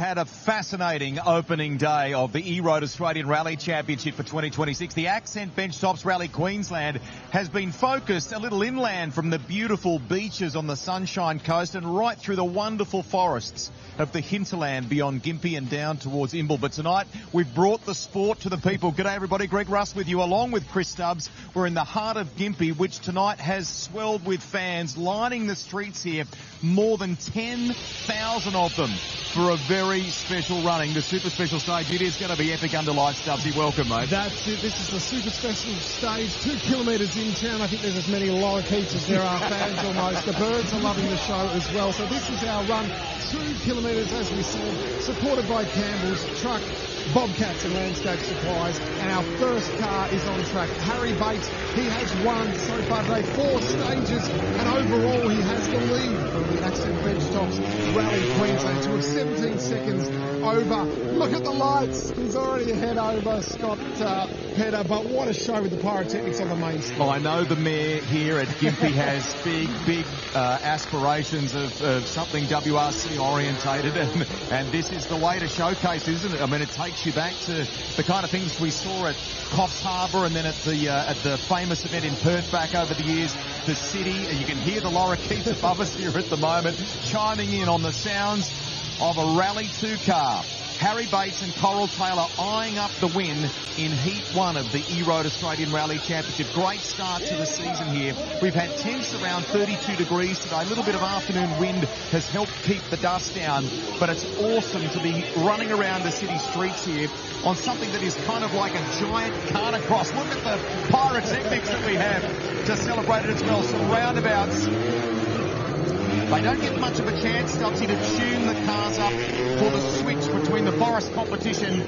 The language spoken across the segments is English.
had a fascinating opening day of the E-Road Australian Rally Championship for 2026. The Accent Benchtops Rally Queensland has been focused a little inland from the beautiful beaches on the Sunshine Coast and right through the wonderful forests of the hinterland beyond Gympie and down towards Imbil. But tonight we've brought the sport to the people. G'day everybody, Greg Russ with you along with Chris Stubbs. We're in the heart of Gympie, which tonight has swelled with fans lining the streets here. More than 10,000 of them for a very special running. The super special stage, it is going to be epic under lights, Stubbsy. Welcome, mate. That's it. This is the super special stage, 2 kilometres in town. I think there's as many lorikeets as there are fans almost. The birds are loving the show as well. So this is our run, 2 kilometres, as we said, supported by Campbell's truck, Bobcats and Landscape Supplies, and our first car is on track. Harry Bates, he has won so far today 4 stages, and overall he has the lead from the Accent Benchtops Rally Queensland to 17 seconds over. Look at the lights, he's already ahead over Scott Pedder, but what a show with the pyrotechnics on the main stage. I know the mayor here at Gympie has big aspirations of something WRC orientated, and this is the way to showcase, isn't it? I mean, it takes you back to the kind of things we saw at Coffs Harbour and then at the famous event in Perth back over the years, the city. And you can hear the lorikeets above us here at the moment chiming in on the sounds of a Rally 2 car. Harry Bates and Coral Taylor eyeing up the win in Heat 1 of the E-Road Australian Rally Championship. Great start to the season here. We've had temps around 32 degrees today. A little bit of afternoon wind has helped keep the dust down, but it's awesome to be running around the city streets here on something that is kind of like a giant carnacross. Look at the pyrotechnics that we have to celebrate it as well. Some roundabouts. They don't get much of a chance, Stubbsy, to tune the cars up for the switch between the forest competition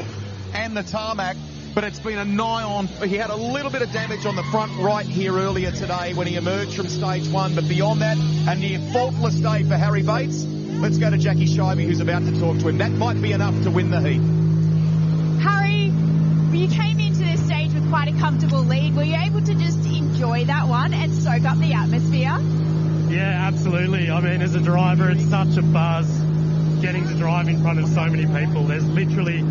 and the tarmac, but it's been a nigh on. He had a little bit of damage on the front right here earlier today when he emerged from stage 1, but beyond that, a near faultless day for Harry Bates. Let's go to Jackie Shivey, who's about to talk to him. That might be enough to win the heat. Harry, you came into this stage with quite a comfortable lead. Were you able to just enjoy that one and soak up the atmosphere? Yeah, absolutely. I mean, as a driver, it's such a buzz getting to drive in front of so many people. There's literally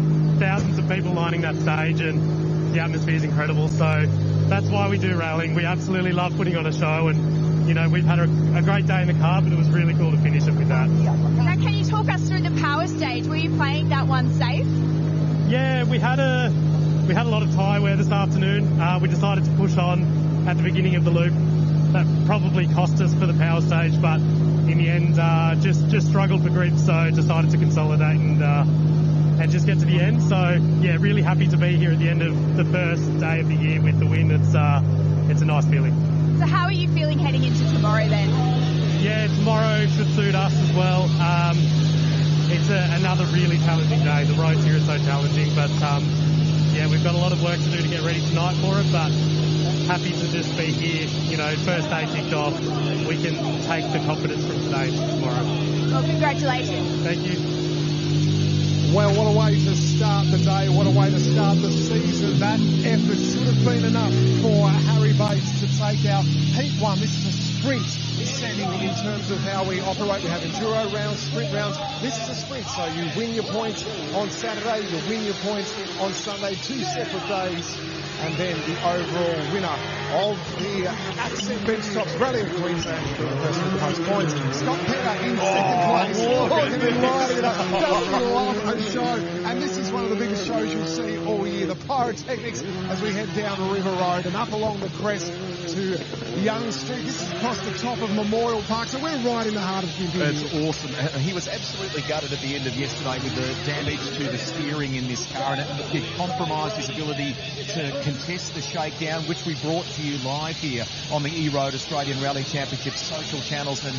thousands of people lining that stage, and the atmosphere is incredible. So that's why we do rallying. We absolutely love putting on a show, and, you know, we've had a great day in the car, but it was really cool to finish it with that. Now, can you talk us through the power stage? Were you playing that one safe? Yeah, we had a lot of tyre wear this afternoon. We decided to push on at the beginning of the loop. That probably cost us for the power stage, but in the end, just struggled for grip, so decided to consolidate and just get to the end. So yeah, really happy to be here at the end of the first day of the year with the win. It's a nice feeling. So how are you feeling heading into tomorrow then? Yeah, tomorrow should suit us as well. It's another really challenging day. The roads here are so challenging, but yeah, we've got a lot of work to do to get ready tonight for it, but happy to just be here. You know, first day kicked off. We can take the confidence from today to tomorrow. Well, congratulations. Thank you. Well, what a way to start the day. What a way to start the season. That effort should have been enough for Harry Bates to take out Heat 1. This is a sprint setting in terms of how we operate. We have enduro rounds, sprint rounds. This is a sprint, so you win your points on Saturday, you win your points on Sunday, 2 separate days. And then the overall winner of the Accent Benchtops Rally of Queensland for the first and most points, Scott Pedder in second place. Doesn't love a show. And this is one of the biggest shows you'll see all year. The pyrotechnics as we head down River Road and up along the crest to Young Street. This is across the top of Memorial Park, so we're right in the heart of Gympie. It's awesome. He was absolutely gutted at the end of yesterday with the damage to the steering in this car, and it compromised his ability to contest the shakedown, which we brought to you live here on the E-Road Australian Rally Championship social channels and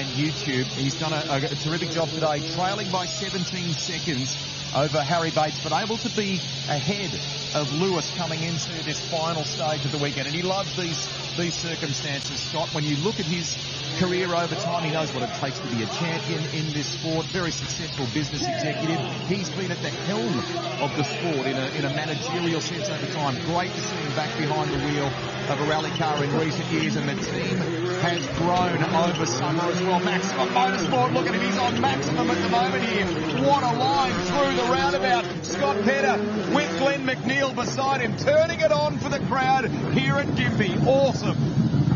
YouTube. He's done a terrific job today, trailing by 17 seconds over Harry Bates, but able to be ahead of Lewis coming into this final stage of the weekend. And he loves these circumstances, Scott. When you look at his career over time, he knows what it takes to be a champion in this sport. Very successful business executive. He's been at the helm of the sport in a managerial sense over time. Great to see him back behind the wheel of a rally car in recent years, and the team has grown over summer as well. Maximum Motorsport, look at him, he's on maximum at the moment here. What a line through the roundabout. Scott Pedder with Glenn McNeil beside him, turning it on for the crowd here at Gympie. Awesome.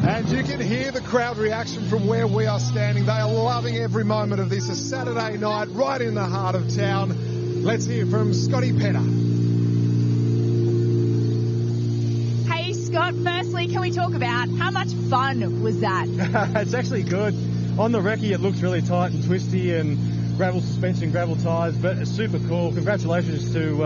And you can hear the crowd reaction from where we are standing. They are loving every moment of this. A Saturday night right in the heart of town. Let's hear from Scotty Pedder. Hey Scott, firstly, can we talk about how much fun was that? It's actually good. On the recce, it looks really tight and twisty, and gravel suspension, gravel tyres, but it's super cool. Congratulations to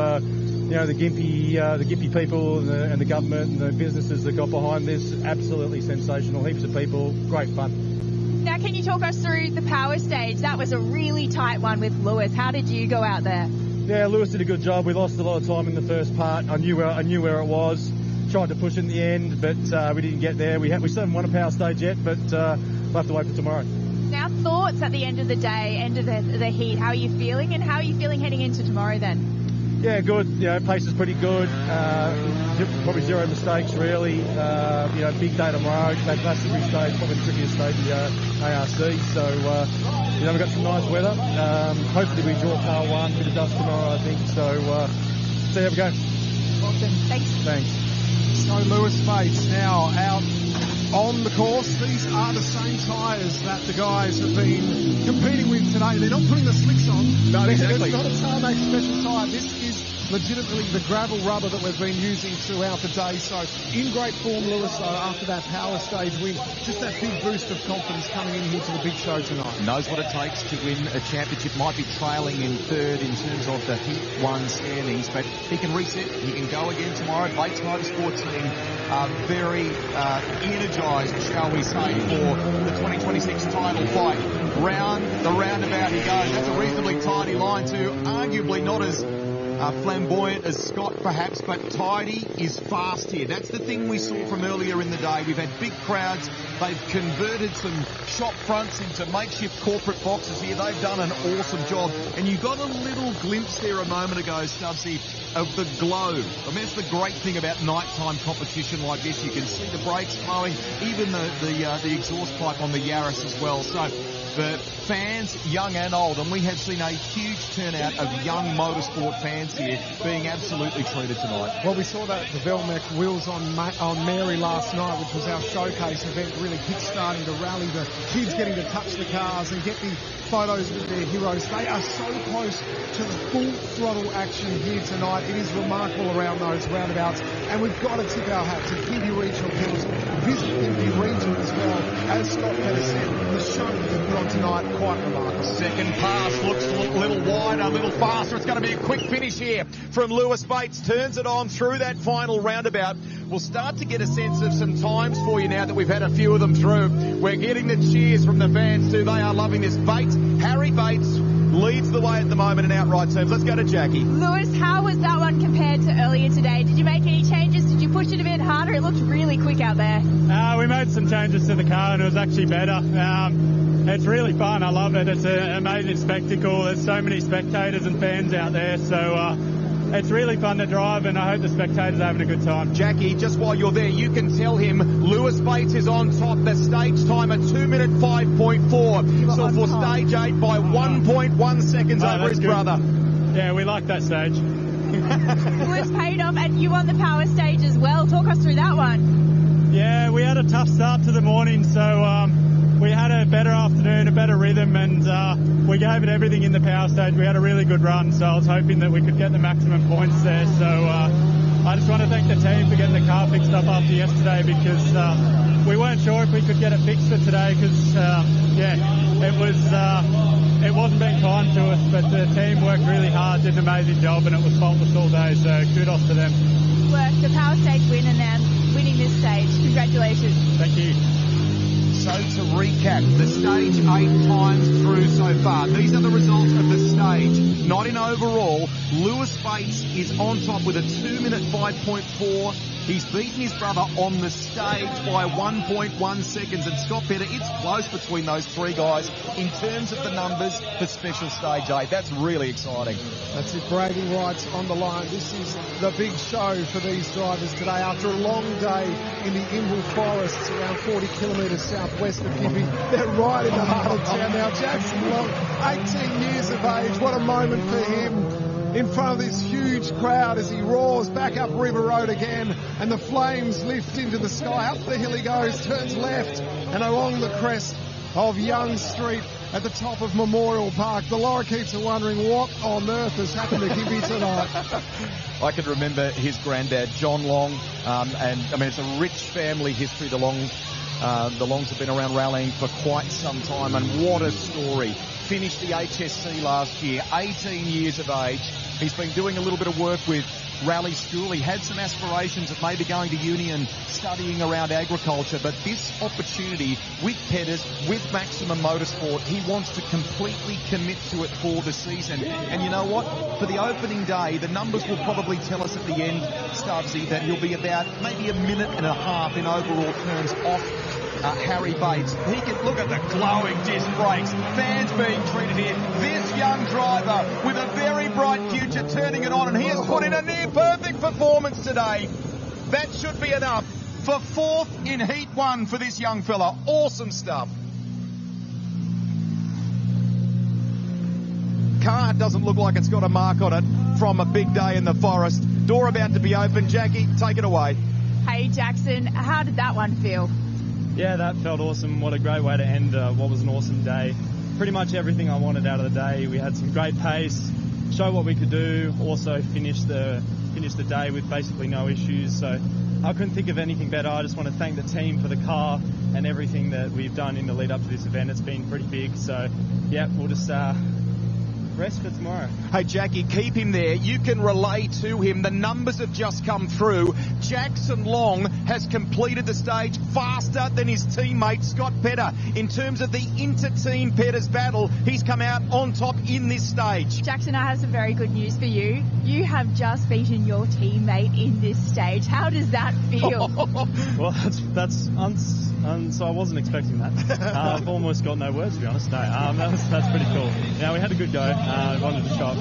the Gympie people and the government and the businesses that got behind this. Absolutely sensational. Heaps of people. Great fun. Now, can you talk us through the power stage? That was a really tight one with Lewis. How did you go out there? Yeah, Lewis did a good job. We lost a lot of time in the first part. I knew where it was. Tried to push in the end, but we didn't get there. We still haven't won a power stage yet, but we'll have to wait for tomorrow. Now, thoughts at the end of the day, end of the heat. How are you feeling, and how are you feeling heading into tomorrow then? Yeah, good. Pace is pretty good. Probably zero mistakes, really. Big day tomorrow. That's a big stage, probably the trickiest stage of the ARC. So, we've got some nice weather. Hopefully we draw car one, bit of dust tomorrow, I think. So, see how we go. Awesome. Thanks. So Lewis Bates now out on the course. These are the same tyres that the guys have been competing with today. They're not putting the slicks on. No, exactly. It's not a tarmac special tyre. This is legitimately the gravel rubber that we've been using throughout the day. So in great form, Lewis, though, after that power stage win. Just that big boost of confidence coming in here to the big show tonight. Knows what it takes to win a championship. Might be trailing in third in terms of the Heat 1 standings, but he can reset. He can go again tomorrow. Bates Motorsport team are very energised, shall we say, for the 2026 title fight. The roundabout he goes. That's a reasonably tidy line too. Arguably not as flamboyant as Scott perhaps, but tidy is fast here. That's the thing we saw from earlier in the day. We've had big crowds. They've converted some shop fronts into makeshift corporate boxes here. They've done an awesome job. And you got a little glimpse there a moment ago, Stubbsy, of the glow. I mean, that's the great thing about nighttime competition like this. You can see the brakes flowing, even the exhaust pipe on the Yaris as well. So the fans, young and old, and we have seen a huge turnout of young motorsport fans here being absolutely treated tonight. Well, we saw that the Velmec wheels on Mary last night, which was our showcase event, really kick-starting the rally, the kids getting to touch the cars and get the photos with their heroes. They are so close to the full throttle action here tonight. It is remarkable around those roundabouts, and we've got to tip our hat to Gympie Regional Hills. Visit Gympie Region as well. As Scott Pedder said, the show that they put on tonight, quite remarkable. Second pass looks a little wider, a little faster. It's going to be a quick finish here from Lewis Bates. Turns it on through that final roundabout. We'll start to get a sense of some times for you now that we've had a few of them through. We're getting the cheers from the fans too. They are loving this. Harry Bates leads the way at the moment in outright terms. Let's go to Jackie. Lewis, how was that one compared to earlier today? Did you make any changes? Did you push it a bit harder? It looked really quick out there. We made some changes to the car and it was actually better. It's really fun. I love it. It's an amazing spectacle. There's so many spectators and fans out there. So it's really fun to drive, and I hope the spectators are having a good time. Jackie, just while you're there, you can tell him Lewis Bates is on top. The stage time at 2 minute 5.4. So for stage 8 by 1.1 seconds over his brother. Yeah, we like that stage. Lewis paid off, and you won the power stage as well. Talk us through that one. Yeah, we had a tough start to the morning, so we had a better afternoon, a better rhythm, and we gave it everything in the power stage. We had a really good run, so I was hoping that we could get the maximum points there. So I just want to thank the team for getting the car fixed up after yesterday, because we weren't sure if we could get it fixed for today, because it wasn't being kind to us, but the team worked really hard, did an amazing job, and it was faultless all day, so kudos to them. Work, the power stage win, and then winning this stage. Congratulations. Thank you. So to recap, the stage 8 times through so far. These are the results of the stage. Not in overall. Lewis Bates is on top with a 2 minute 5.4. He's beaten his brother on the stage by 1.1 seconds. And Scott Pedder, it's close between those three guys in terms of the numbers for Special Stage 8. That's really exciting. That's it, bragging rights on the line. This is the big show for these drivers today. After a long day in the Imbil forests around 40 kilometres southwest of Gympie, they're right in the heart of town now. Jackson Long, 18 years of age. What a moment for him in front of this huge crowd as he roars back up River Road again, and the flames lift into the sky. Up the hill he goes, turns left and along the crest of Young Street at the top of Memorial Park. The lorikeets are wondering what on earth has happened to Gympie tonight. I can remember his granddad, John Long, and I mean, it's a rich family history. The Longs have been around rallying for quite some time, and what a story. Finished the HSC last year, 18 years of age. He's been doing a little bit of work with Rally School. He had some aspirations of maybe going to uni and studying around agriculture, but this opportunity with Pedders, with Maximum Motorsport, he wants to completely commit to it for the season. And you know what? For the opening day, the numbers will probably tell us at the end, Stubbsy, that he'll be about maybe a minute and a half in overall terms off Harry Bates. He can look at the glowing disc brakes. Fans being treated here. This young driver with a very bright future turning it on, and he has put in a near perfect performance today. That should be enough for fourth in Heat 1 for this young fella. Awesome stuff. Car doesn't look like it's got a mark on it from a big day in the forest. Door about to be open. Jackie, take it away. Hey Jackson, how did that one feel? Yeah, that felt awesome. What a great way to end what was an awesome day. Pretty much everything I wanted out of the day. We had some great pace, show what we could do, also finish the day with basically no issues. So I couldn't think of anything better. I just want to thank the team for the car and everything that we've done in the lead up to this event. It's been pretty big. So yeah, we'll just rest for tomorrow. Hey Jackie, keep him there. You can relay to him. The numbers have just come through. Jackson Long has completed the stage faster than his teammate Scott Pedder. In terms of the inter-team Pedders battle, he's come out on top in this stage. Jackson, I have some very good news for you. You have just beaten your teammate in this stage. How does that feel? Well, so I wasn't expecting that. I've almost got no words, to be honest. No, that's pretty cool. Yeah, we had a good go. I wanted to show up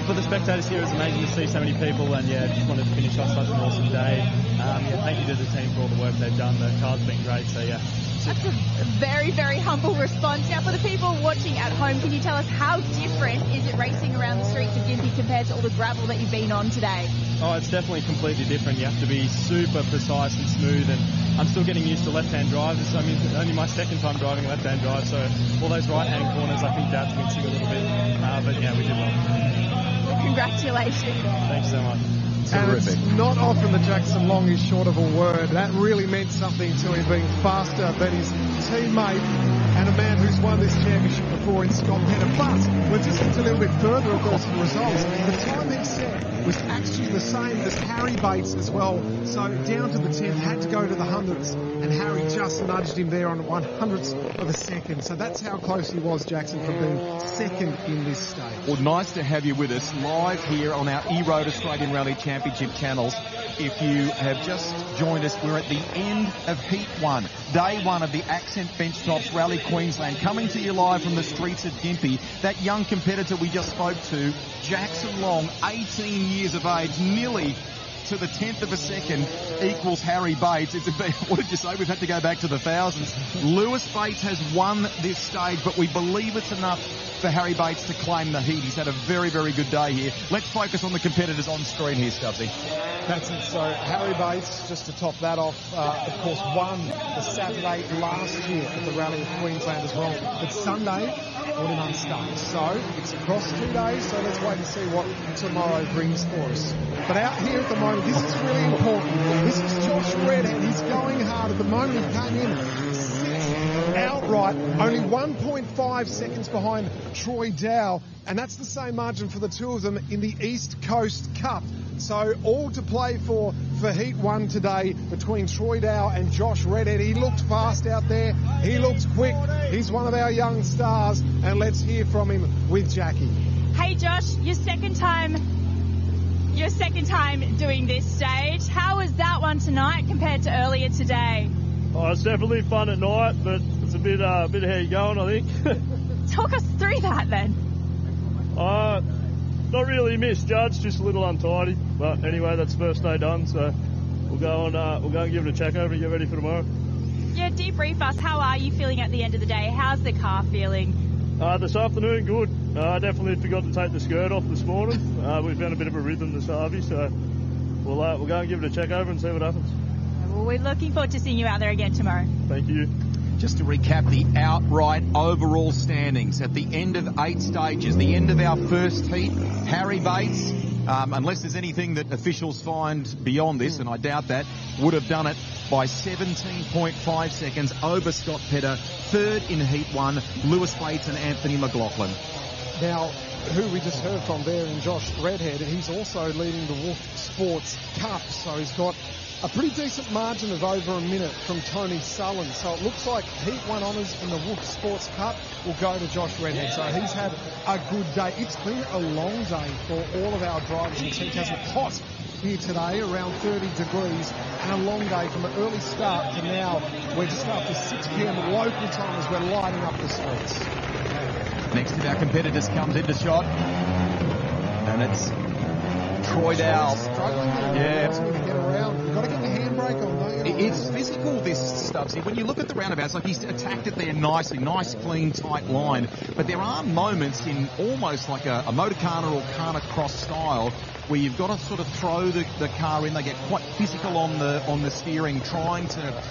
for the spectators here. It was amazing to see so many people, and yeah, just wanted to finish off such an awesome day. Thank you to the team for all the work they've done. The car's been great, so yeah. That's a very, very humble response. Now, for the people watching at home, can you tell us how different is it racing around the streets of Gympie compared to all the gravel that you've been on today? Oh, it's definitely completely different. You have to be super precise and smooth, and I'm still getting used to left-hand drive. This is only my second time driving a left-hand drive, so all those right-hand corners, I think that's wincing a little bit. But yeah, we did well. Congratulations. Thanks so much. And it's not often that Jackson Long is short of a word. That really meant something to him, being faster than his teammate and a man who's won this championship before in Scott Pedder. But we're just a little bit further of those results. The time he set was actually the same as Harry Bates as well. So down to the 10th, had to go to the hundredths, and Harry just nudged him there on 100ths of a second. So that's how close he was, Jackson, from being second in this stage. Well, nice to have you with us live here on our E-Road Australian Rally Championship channels. If you have just joined us, we're at the end of Heat 1, Day 1 of the Accent Benchtops Rally Queensland, coming to you live from the streets of Gympie. That young competitor we just spoke to, Jackson Long, 18 years of age, nearly to the 10th of a second, equals Harry Bates. What did you say? We've had to go back to the thousands. Lewis Bates has won this stage, but we believe it's enough for Harry Bates to claim the heat. He's had a very, very good day here. Let's focus on the competitors on screen here, Stubbsy. That's it. So Harry Bates, just to top that off, of course, won the Saturday last year at the Rally of Queensland as well. But Sunday, brought him unstuck. So it's across 2 days, so let's wait and see what tomorrow brings for us. But out here at the moment, this is really important. This is Josh Redhead. He's going hard. At the moment, he came in sixth outright, only 1.5 seconds behind Troy Dowel, and that's the same margin for the two of them in the East Coast Cup. So all to play for Heat 1 today between Troy Dowel and Josh Redhead. He looked fast out there. He looks quick. He's one of our young stars, and let's hear from him with Jackie. Hey Josh, your second time Your second time doing this stage. How was that one tonight compared to earlier today? Oh, it's definitely fun at night, but it's a bit heavy going, I think. Talk us through that then. Not really misjudged, just a little untidy. But anyway, that's the first day done, so we'll go and give it a check over and get ready for tomorrow. Yeah, debrief us. How are you feeling at the end of the day? How's the car feeling? This afternoon, good. I definitely forgot to take the skirt off this morning. We found a bit of a rhythm this Harvey, so we'll go and give it a check over and see what happens. Well, we're looking forward to seeing you out there again tomorrow. Thank you. Just to recap the outright overall standings at the end of 8 stages, the end of our first heat, Harry Bates, unless there's anything that officials find beyond this, and I doubt that, would have done it by 17.5 seconds over Scott Pedder. Third in Heat 1, Lewis Bates and Anthony McLaughlin. Now, who we just heard from there in Josh Redhead, he's also leading the Wolf Sports Cup, so he's got a pretty decent margin of over a minute from Tony Sullens. So it looks like Heat 1 honours in the Wolf Sports Cup will go to Josh Redhead. So he's had a good day. It's been a long day for all of our drivers and team cars. It's hot here today, around 30 degrees, and a long day from an early start to now. We're just after 6 p.m. local time as we're lighting up the streets. Next of our competitors comes into shot, and it's Troy Dowel. Struggling to get around. You've got to get the handbrake on, don't you? It's physical, this Stubbsy. When you look at the roundabouts, like he's attacked it there nicely, nice, clean, tight line. But there are moments in almost like a Motorcarna or Carna cross style where you've got to sort of throw the car in. They get quite physical on the steering, trying to...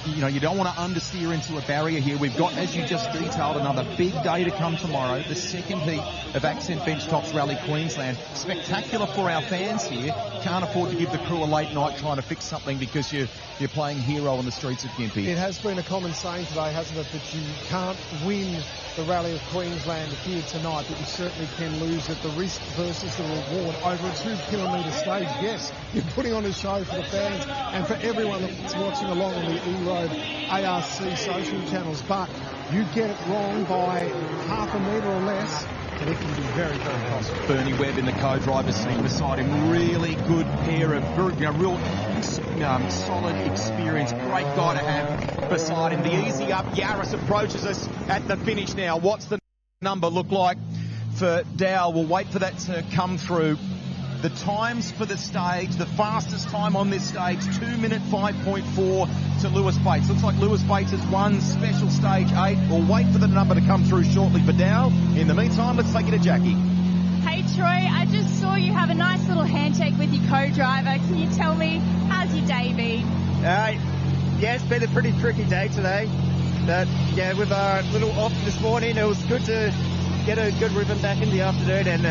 you don't want to understeer into a barrier here. We've got, as you just detailed, another big day to come tomorrow, the second heat of Accent Benchtops Rally Queensland. Spectacular for our fans here. Can't afford to give the crew a late night trying to fix something because you're playing hero on the streets of Gympie. It has been a common saying today, hasn't it, that you can't win the Rally of Queensland here tonight, but you certainly can lose it. The risk versus the reward over a 2 kilometre stage. Yes, you're putting on a show for the fans and for everyone that's watching along on the E-Road ARC social channels, but you get it wrong by half a metre or less, and it can be very, very costly. Bernie Webb in the co-driver's seat beside him. Really good pair of real solid experience. Great guy to have beside him. The easy up Yaris approaches us at the finish now. What's the number look like for Dowel? We'll wait for that to come through. The times for the stage, the fastest time on this stage, 2 minute 5.4 to Lewis Bates. Looks like Lewis Bates has won special stage 8. We'll wait for the number to come through shortly for Dowel. In the meantime, let's take it to Jackie. Hey Troy, I just saw you have a nice little handshake with your co-driver. Can you tell me, how's your day been? Yeah, it's been a pretty tricky day today. But yeah, with our little off this morning, it was good to get a good rhythm back in the afternoon and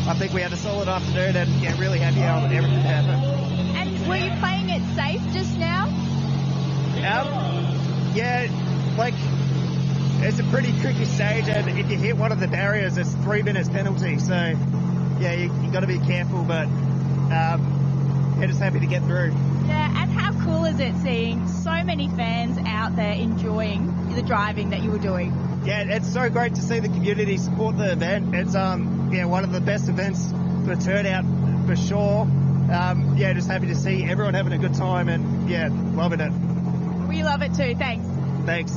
I think we had a solid afternoon and really happy how everything happened. And were you playing it safe just now? It's a pretty tricky stage, and if you hit one of the barriers, it's 3 minutes penalty. So, yeah, you got to be careful, but just happy to get through. Yeah, and how cool is it seeing so many fans out there enjoying the driving that you were doing? Yeah, it's so great to see the community support the event. It's one of the best events for turnout for sure. Just happy to see everyone having a good time and loving it. We love it too. Thanks.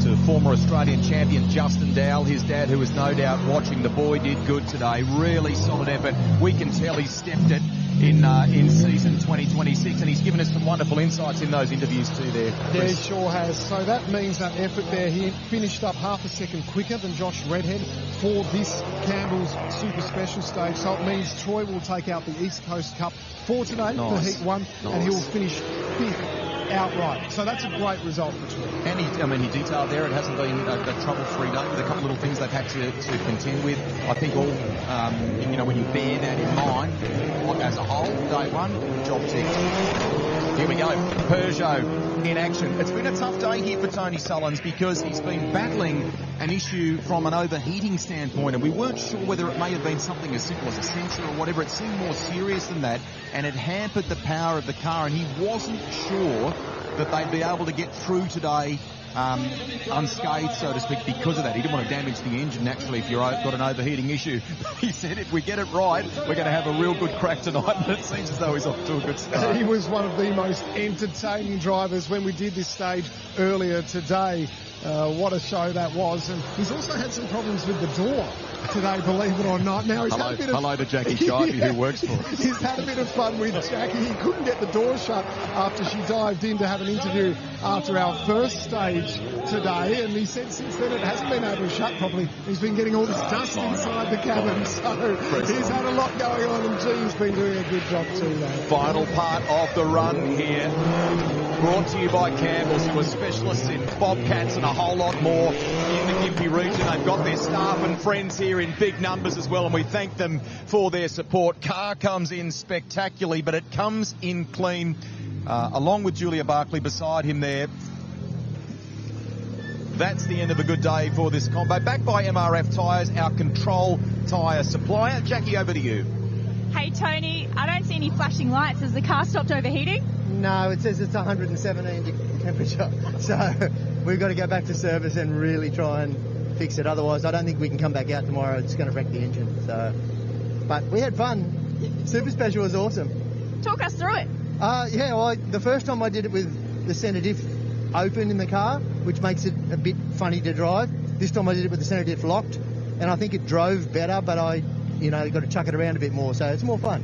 To former Australian champion Justin Dowel, his dad, who was no doubt watching. The boy did good today. Really solid effort. We can tell he stepped it in season 2026, and he's given us some wonderful insights in those interviews too there. Yeah, he sure has. So that means that effort there, he finished up half a second quicker than Josh Redhead for this Campbell's Super Special stage. So it means Troy will take out the East Coast Cup for today, for Heat 1, and he will finish 5th outright. So that's a great result for Troy. And he detailed there, it hasn't been a trouble-free day with a couple of little things they've had to contend with. I think all, when you bear that in mind, as a whole, day one, job ticked. Here we go, Peugeot in action. It's been a tough day here for Tony Sullens because he's been battling an issue from an overheating standpoint, and we weren't sure whether it may have been something as simple as a sensor or whatever. It seemed more serious than that, and it hampered the power of the car, and he wasn't sure that they'd be able to get through today unscathed, so to speak, because of that. He didn't want to damage the engine, naturally, if you've got an overheating issue. He said, if we get it right, we're going to have a real good crack tonight, and it seems as though he's off to a good start. He was one of the most entertaining drivers when we did this stage earlier today. What a show that was. And he's also had some problems with the door today, believe it or not. Now he's had a bit of... Hello to Jackie Shivey, who works for us. He's had a bit of fun with Jackie. He couldn't get the door shut after she dived in to have an interview after our first stage today, and he said since then it hasn't been able to shut properly. He's been getting all this dust inside the cabin, so he's had a lot going on, and G's been doing a good job too, though. Final part of the run here, brought to you by Campbell's, who are specialists in bobcats and a whole lot more in the Gympie region. They've got their staff and friends here in big numbers as well, and we thank them for their support. Car comes in spectacularly, but it comes in clean, along with Julia Barkley beside him there. That's the end of a good day for this combo. Back by MRF Tyres, our control tyre supplier. Jackie, over to you. Hey, Tony, I don't see any flashing lights. Has the car stopped overheating? No, it says it's 117 temperature. So we've got to go back to service and really try and fix it. Otherwise, I don't think we can come back out tomorrow. It's going to wreck the engine. So, but we had fun. Super Special was awesome. Talk us through it. Yeah, well, the first time I did it with the centre diff open in the car, which makes it a bit funny to drive. This time I did it with the centre diff locked, and I think it drove better, but I got to chuck it around a bit more, so it's more fun.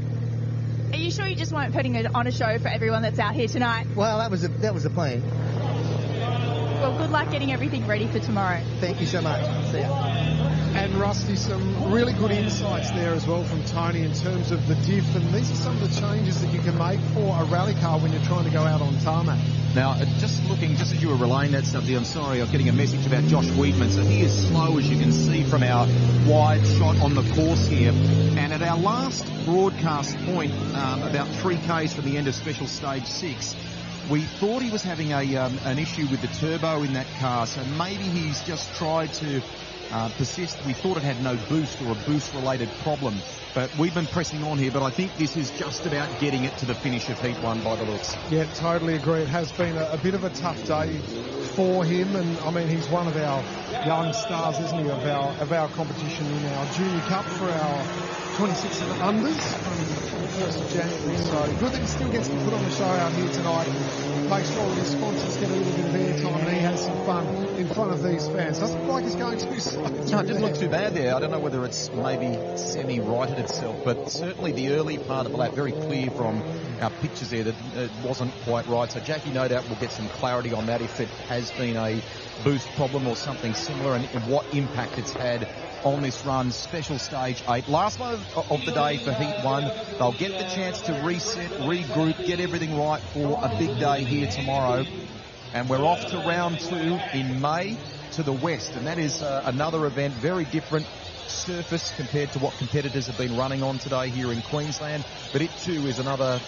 Are you sure you just weren't putting it on a show for everyone that's out here tonight? Well, that was the plan. Well, good luck getting everything ready for tomorrow. Thank you so much. See ya. And Rusty, some really good insights there as well from Tony in terms of the diff, and these are some of the changes that you can make for a rally car when you're trying to go out on tarmac. Now, just as you were relaying that stuff, I'm sorry, I was getting a message about Josh Weedman. So he is slow, as you can see from our wide shot on the course here. And at our last broadcast point, about 3 Ks from the end of Special Stage 6, we thought he was having an issue with the turbo in that car. So maybe he's just tried to persist. We thought it had no boost or a boost-related problem. But we've been pressing on here, but I think this is just about getting it to the finish of Heat 1 by the looks. Yeah, totally agree. It has been a bit of a tough day for him, and I mean, he's one of our young stars, isn't he, of our competition in our Junior Cup for our 26 and unders from the 1st of January. So good that he still gets to put on the show out here tonight. Make sure his sponsors get a little bit of airtime and he has some fun in front of these fans. Doesn't look like he's going too slow. No, it didn't look too bad there. I don't know whether it's maybe semi-righted itself, but certainly the early part of the lap, very clear from our pictures there that it wasn't quite right. So Jackie, no doubt, will get some clarity on that if it has been a boost problem or something similar, and what impact it's had on this run. Special Stage 8. Last one of the day for Heat 1. They'll get the chance to reset, regroup, get everything right for a big day here tomorrow. And we're off to round 2 in May to the west. And that is another event, very different surface compared to what competitors have been running on today here in Queensland. But it too is another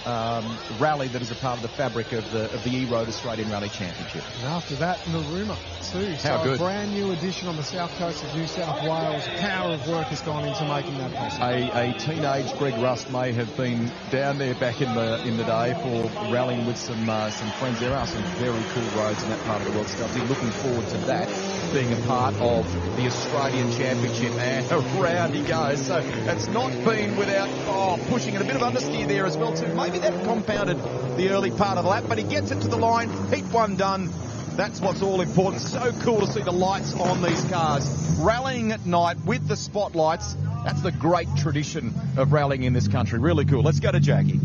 rally that is a part of the fabric of the E-Road Australian Rally Championship. And after that, Narooma too. So how good. A brand new addition on the south coast of New South Wales. Power of work has gone into making that possible. A teenage Greg Rust may have been down there back in the day for rallying with some friends. There are some very cool roads in that part of the world, Stubbsy. Looking forward to that being a part of the Australian Championship, and around he goes. So it's not been without pushing it. A bit of understeer there as well too. Maybe that compounded the early part of the lap, but he gets it to the line. Heat 1 done. That's what's all important. So cool to see the lights on these cars. Rallying at night with the spotlights. That's the great tradition of rallying in this country. Really cool. Let's go to Jackie.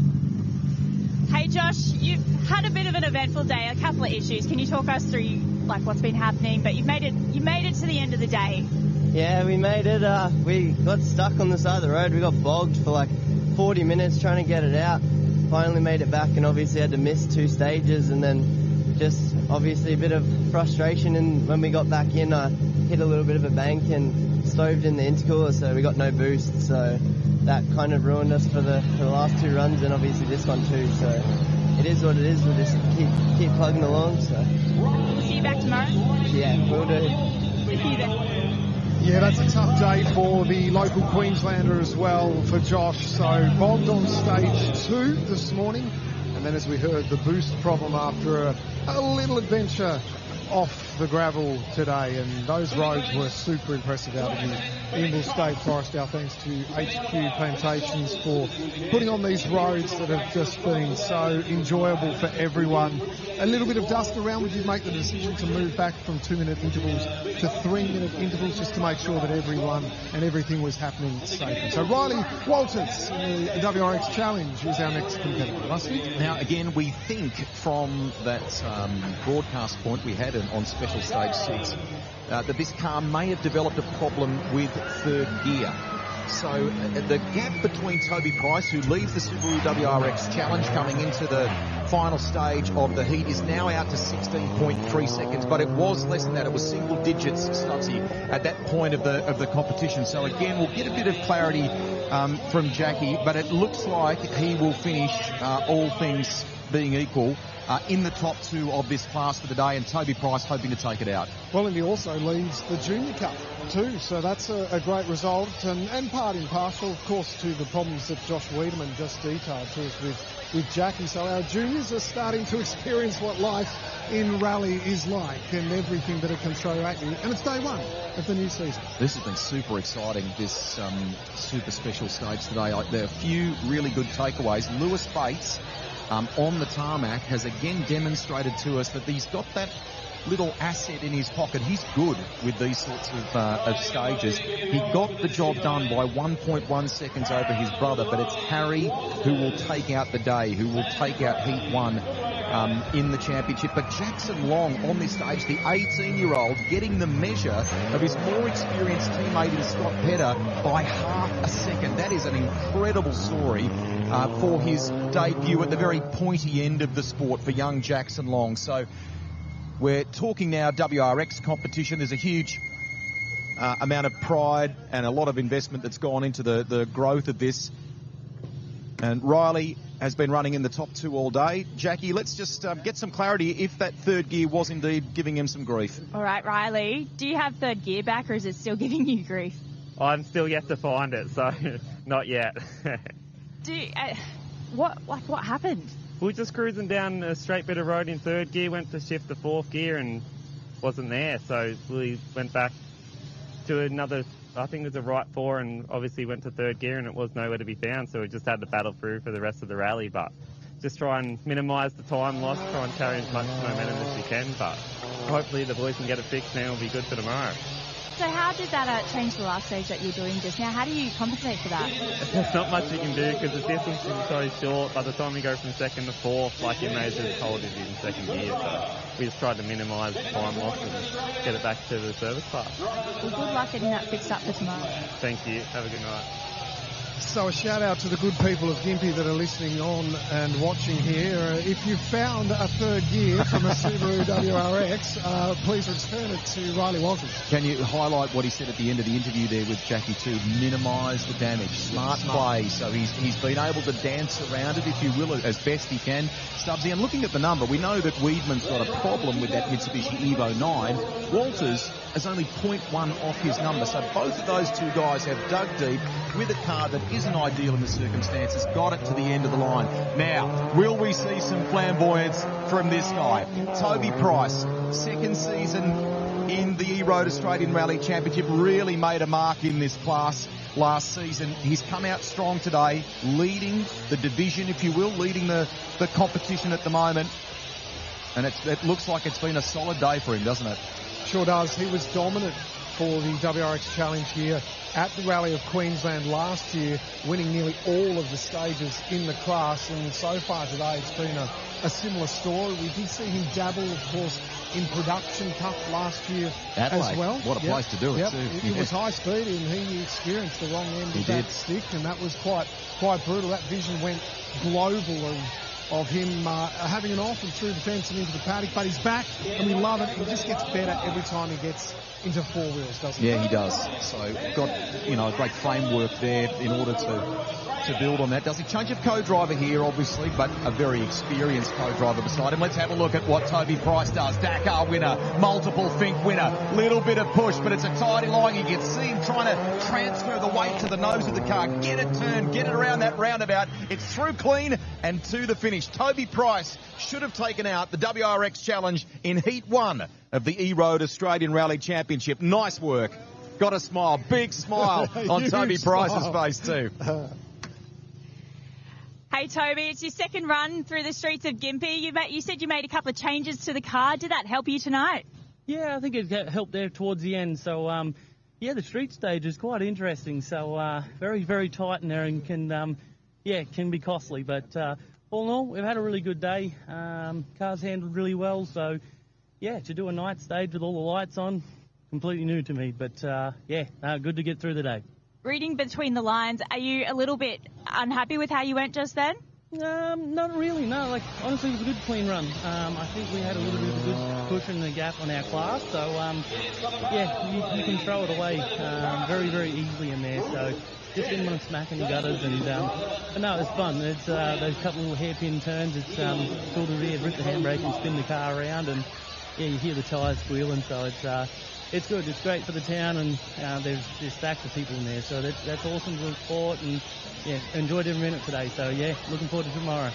Hey Josh, you've had a bit of an eventful day, a couple of issues. Can you talk us through what's been happening? But you made it to the end of the day. Yeah, we made it. We got stuck on the side of the road. We got bogged for 40 minutes trying to get it out. Finally made it back, and obviously had to miss 2 stages, and then just obviously a bit of frustration. And when we got back in, I hit a little bit of a bank and stoved in the intercooler, so we got no boost. So that kind of ruined us for the last 2 runs, and obviously this one too. So it is what it is. We'll just keep plugging along. So we'll see you back tomorrow. Yeah, we'll do. See you then. Yeah, that's a tough day for the local Queenslander as well, for Josh. So bogged on stage 2 this morning, and And then, as we heard, the boost problem after a little adventure off the gravel today, and those roads were super impressive out of the Ingle State Forest. Our thanks to HQ Plantations for putting on these roads that have just been so enjoyable for everyone. A little bit of dust around. Would you make the decision to move back from 2-minute intervals to 3-minute intervals just to make sure that everyone and everything was happening safely? So Riley Walters, the WRX Challenge, is our next competitor. Rusty? Now, again, we think from that broadcast point we had on special stage 6 that this car may have developed a problem with third gear. So the gap between Toby Price, who leads the Subaru WRX Challenge coming into the final stage of the heat, is now out to 16.3 seconds, but it was less than that. It was single digits, Stutsy, at that point of the competition. So again, we'll get a bit of clarity from Jackie, but it looks like he will finish, all things being equal, in the top 2 of this class for the day, and Toby Price hoping to take it out. Well, and he also leads the Junior Cup too, so that's a great result, and part and parcel, of course, to the problems that Josh Wiedemann just detailed to us with Jackie. So our juniors are starting to experience what life in rally is like and everything that it can throw at you, and it's day 1 of the new season. This has been super exciting, this super special stage today. There are a few really good takeaways. Lewis Bates on the tarmac has again demonstrated to us that he's got that little asset in his pocket. He's good with these sorts of stages. He got the job done by 1.1 seconds over his brother, but it's Harry who will take out the day, who will take out Heat 1 in the championship. But Jackson Long on this stage, the 18-year-old, getting the measure of his more experienced teammate in Scott Pedder by half a second. That is an incredible story for his debut at the very pointy end of the sport for young Jackson Long. So we're talking now WRX competition. There's a huge amount of pride and a lot of investment that's gone into the growth of this. And Riley has been running in the top 2 all day. Jackie, let's just get some clarity if that third gear was indeed giving him some grief. All right, Riley, do you have third gear back, or is it still giving you grief? I'm still yet to find it, so not yet. What happened? We were just cruising down a straight bit of road in third gear, went to shift to 4th gear and wasn't there. So we went back to another, I think it was a right 4, and obviously went to 3rd gear and it was nowhere to be found. So we just had to battle through for the rest of the rally, but just try and minimise the time lost, try and carry as much momentum as we can. But hopefully the boys can get it fixed now and it'll be good for tomorrow. So how did that change the last stage that you were doing just now? How do you compensate for that? There's not much you can do because the distance is so short. By the time you go from 2nd to 4th, like you may as well hold it in 2nd gear. So we just tried to minimise the time loss and get it back to the service class. Well, good luck getting that fixed up for tomorrow. Thank you. Have a good night. So a shout out to the good people of Gympie that are listening on and watching here. If you found a third gear from a Subaru WRX, please return it to Riley Walters. Can you highlight what he said at the end of the interview there with Jackie too? Minimise the damage. Smart play. So he's been able to dance around it, if you will, as best he can. Stubbsy, and looking at the number, we know that Wiedemann's got a problem with that Mitsubishi Evo 9. Walters has only 0.1 off his number. So both of those two guys have dug deep with a car that isn't ideal in the circumstances, got it to the end of the line. Now, will we see some flamboyance from this guy? Toby Price, 2nd season in the E-Road Australian Rally Championship, really made a mark in this class last season. He's come out strong today, leading the division, if you will, leading the competition at the moment. And it looks like it's been a solid day for him, doesn't it? Sure does. He was dominant for the WRX Challenge here at the Rally of Queensland last year, winning nearly all of the stages in the class, and so far today it's been a similar story. We did see him dabble, of course, in Production Cup last year as well. What a place to do it too. It was high speed and he experienced the wrong end of that stick, and that was quite brutal. That vision went global of him having an off and through the fence and into the paddock, but he's back and we love it. He just gets better every time he gets into 4 wheels, doesn't he? Yeah, he does. So got, a great framework there in order to build on that. Does he change of co-driver here, obviously, but a very experienced co-driver beside him. Let's have a look at what Toby Price does. Dakar winner, multiple Fink winner, little bit of push, but it's a tidy line. You can see him trying to transfer the weight to the nose of the car, get it turned, get it around that roundabout. It's through clean And to the finish, Toby Price should have taken out the WRX Challenge in Heat 1 of the E-Road Australian Rally Championship. Nice work. Got a smile, big smile on Toby Price's face too. Hey, Toby, it's your second run through the streets of Gympie. You said you made a couple of changes to the car. Did that help you tonight? Yeah, I think it helped there towards the end. So, the street stage is quite interesting. So, very, very tight in there and can be costly. But all in all, we've had a really good day. Car's handled really well. So, to do a night stage with all the lights on, completely new to me. But, good to get through the day. Reading between the lines, are you a little bit unhappy with how you went just then? Not really, no. Honestly, it was a good clean run. I think we had a little bit of a good push in the gap on our class. So, you can throw it away very, very easily in there. So, just didn't want to smack any gutters. But no, it was fun. It's those couple of hairpin turns. It's sort of rip the handbrake and spin the car around. And, you hear the tyres squealing. So, it's good. It's great for the town, and there's stacks of people in there, so that's awesome for the sport, and enjoyed every minute today. So looking forward to tomorrow.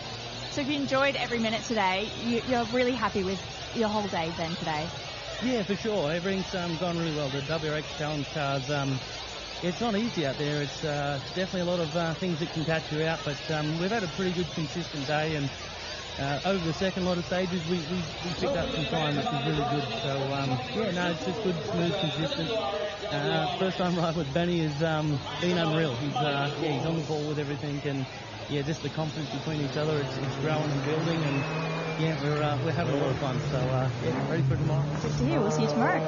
So if you enjoyed every minute today, you're really happy with your whole day then today? Yeah, for sure. Everything's gone really well. The WRX Challenge cars, it's not easy out there. It's definitely a lot of things that can catch you out, but we've had a pretty good, consistent day, and over the second lot of stages, we picked up some time, which is really good. So, it's just good, smooth, consistent. First time ride with Benny has been unreal. He's on the ball with everything, and just the confidence between each other, it's growing and building, and we're having a lot of fun. So, ready for tomorrow. Good to hear. We'll see you tomorrow.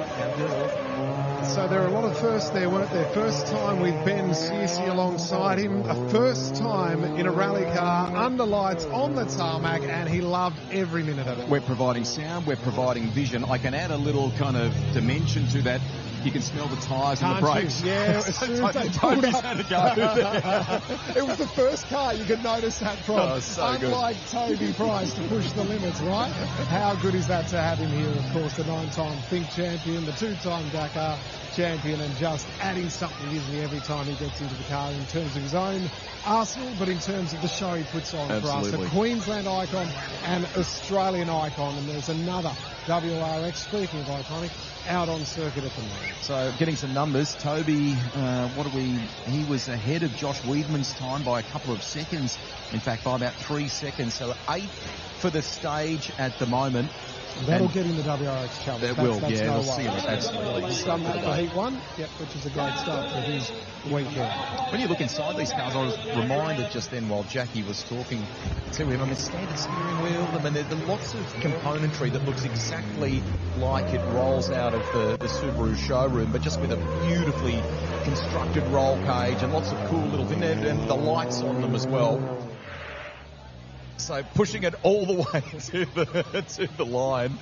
So there are a lot of firsts there, weren't there? First time with Ben Searcy alongside him. A first time in a rally car, under lights, on the tarmac, and he loved every minute of it. We're providing sound, we're providing vision. I can add a little kind of dimension to that. You can smell the tyres and the brakes. Yeah, as soon as they pulled up. Had to go. It was the first car you could notice that from. Oh, so unlike good. Toby Price to push the limits, right? How good is that to have him here? Of course, the 9-time Think champion, the 2-time Dakar champion, and just adding something, isn't he, every time he gets into the car in terms of his own arsenal, but in terms of the show he puts on for us. A Queensland icon and Australian icon, and there's another WRX, speaking of iconic, out on circuit at the moment. So getting some numbers, Toby, he was ahead of Josh Wiedman's time by a couple of seconds, in fact by about 3 seconds, so 8th for the stage at the moment. That'll get in the WRX challenge. It will, yeah, we'll see him, absolutely. He's done that for Heat 1, which is a great start for his weekend. When you look inside these cars, I was reminded just then while Jackie was talking to him, standard steering wheel, there's lots of componentry that looks exactly like it rolls out of the Subaru showroom, but just with a beautifully constructed roll cage and lots of cool little things, and the lights on them as well. So pushing it all the way to the line.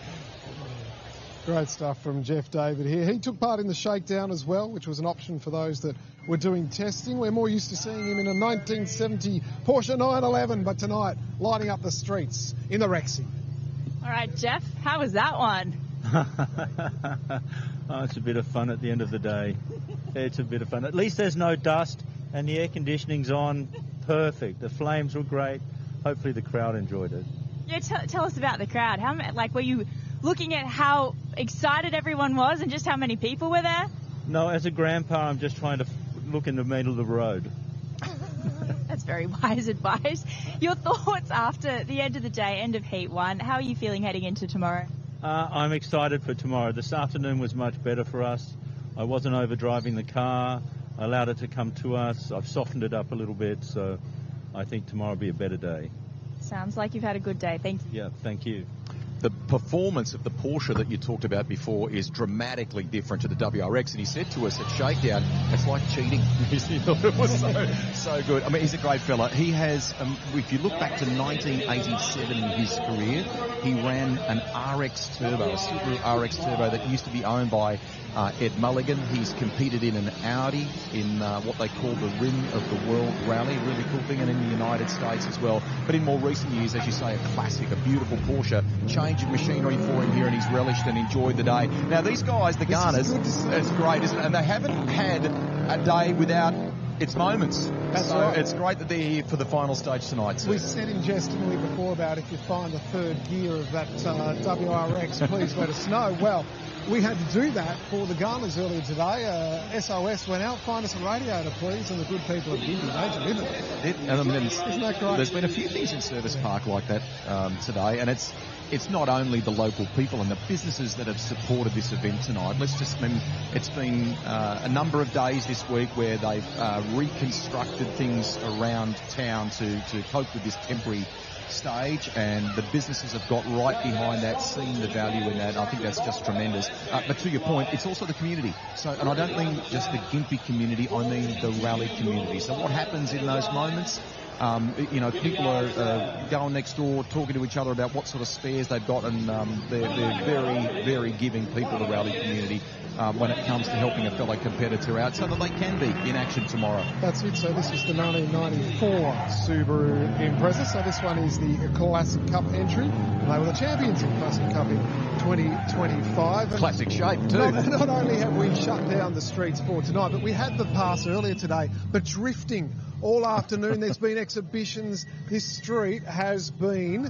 Great stuff from Jeff David here. He took part in the shakedown as well, which was an option for those that were doing testing. We're more used to seeing him in a 1970 Porsche 911, but tonight lighting up the streets in the Rexy. All right, Jeff, how was that one? It's a bit of fun at the end of the day. It's a bit of fun. At least there's no dust and the air conditioning's on. Perfect. The flames were great. Hopefully the crowd enjoyed it. Yeah, tell us about the crowd. Were you looking at how excited everyone was and just how many people were there? No, as a grandpa, I'm just trying to look in the middle of the road. That's very wise advice. Your thoughts after the end of the day, end of Heat 1, how are you feeling heading into tomorrow? I'm excited for tomorrow. This afternoon was much better for us. I wasn't overdriving the car. I allowed it to come to us. I've softened it up a little bit, so I think tomorrow will be a better day. Sounds like you've had a good day. Thank you. Yeah, thank you. The performance of the Porsche that you talked about before is dramatically different to the WRX, and he said to us at Shakedown, it's like cheating. He thought it was so good. I mean, he's a great fella. He has, if you look back to 1987 in his career, he ran an RX Turbo, a Subaru RX Turbo that used to be owned by Ed Mulligan. He's competed in an Audi in what they call the Rim of the World Rally, really cool thing, and in the United States as well. But in more recent years, as you say, a classic, a beautiful Porsche. Change of machinery for him here, and he's relished and enjoyed the day. Now, these guys, the Garners, it's great, isn't it? And they haven't had a day without it's moments. That's so right. It's great that they're here for the final stage tonight. So. We said jestingly before about if you find the third gear of that WRX, please let us know. Well, we had to do that for the Garners earlier today. SOS went out, find us a radiator, please, and the good people at Gympie, they delivered it. Isn't that great? There's been a few things in Service Park like that today, and it's not only the local people and the businesses that have supported this event tonight. It's been a number of days this week where they've reconstructed things around town to cope with this temporary stage, and the businesses have got right behind that, seen the value in that. I think that's just tremendous. But to your point, it's also the community. So, and I don't mean just the Gympie community, I mean the rally community. So what happens in those moments? People are going next door, talking to each other about what sort of spares they've got, and they're very, very giving people, the rally community, when it comes to helping a fellow competitor out so that they can be in action tomorrow. That's it. So this was the 1994 Subaru Impreza. So this one is the Classic Cup entry. They were the champions of Classic Cup in 2025. Classic shape too. Not only have we shut down the streets for tonight, but we had the pass earlier today, but drifting all afternoon. There's been exhibitions. This street has been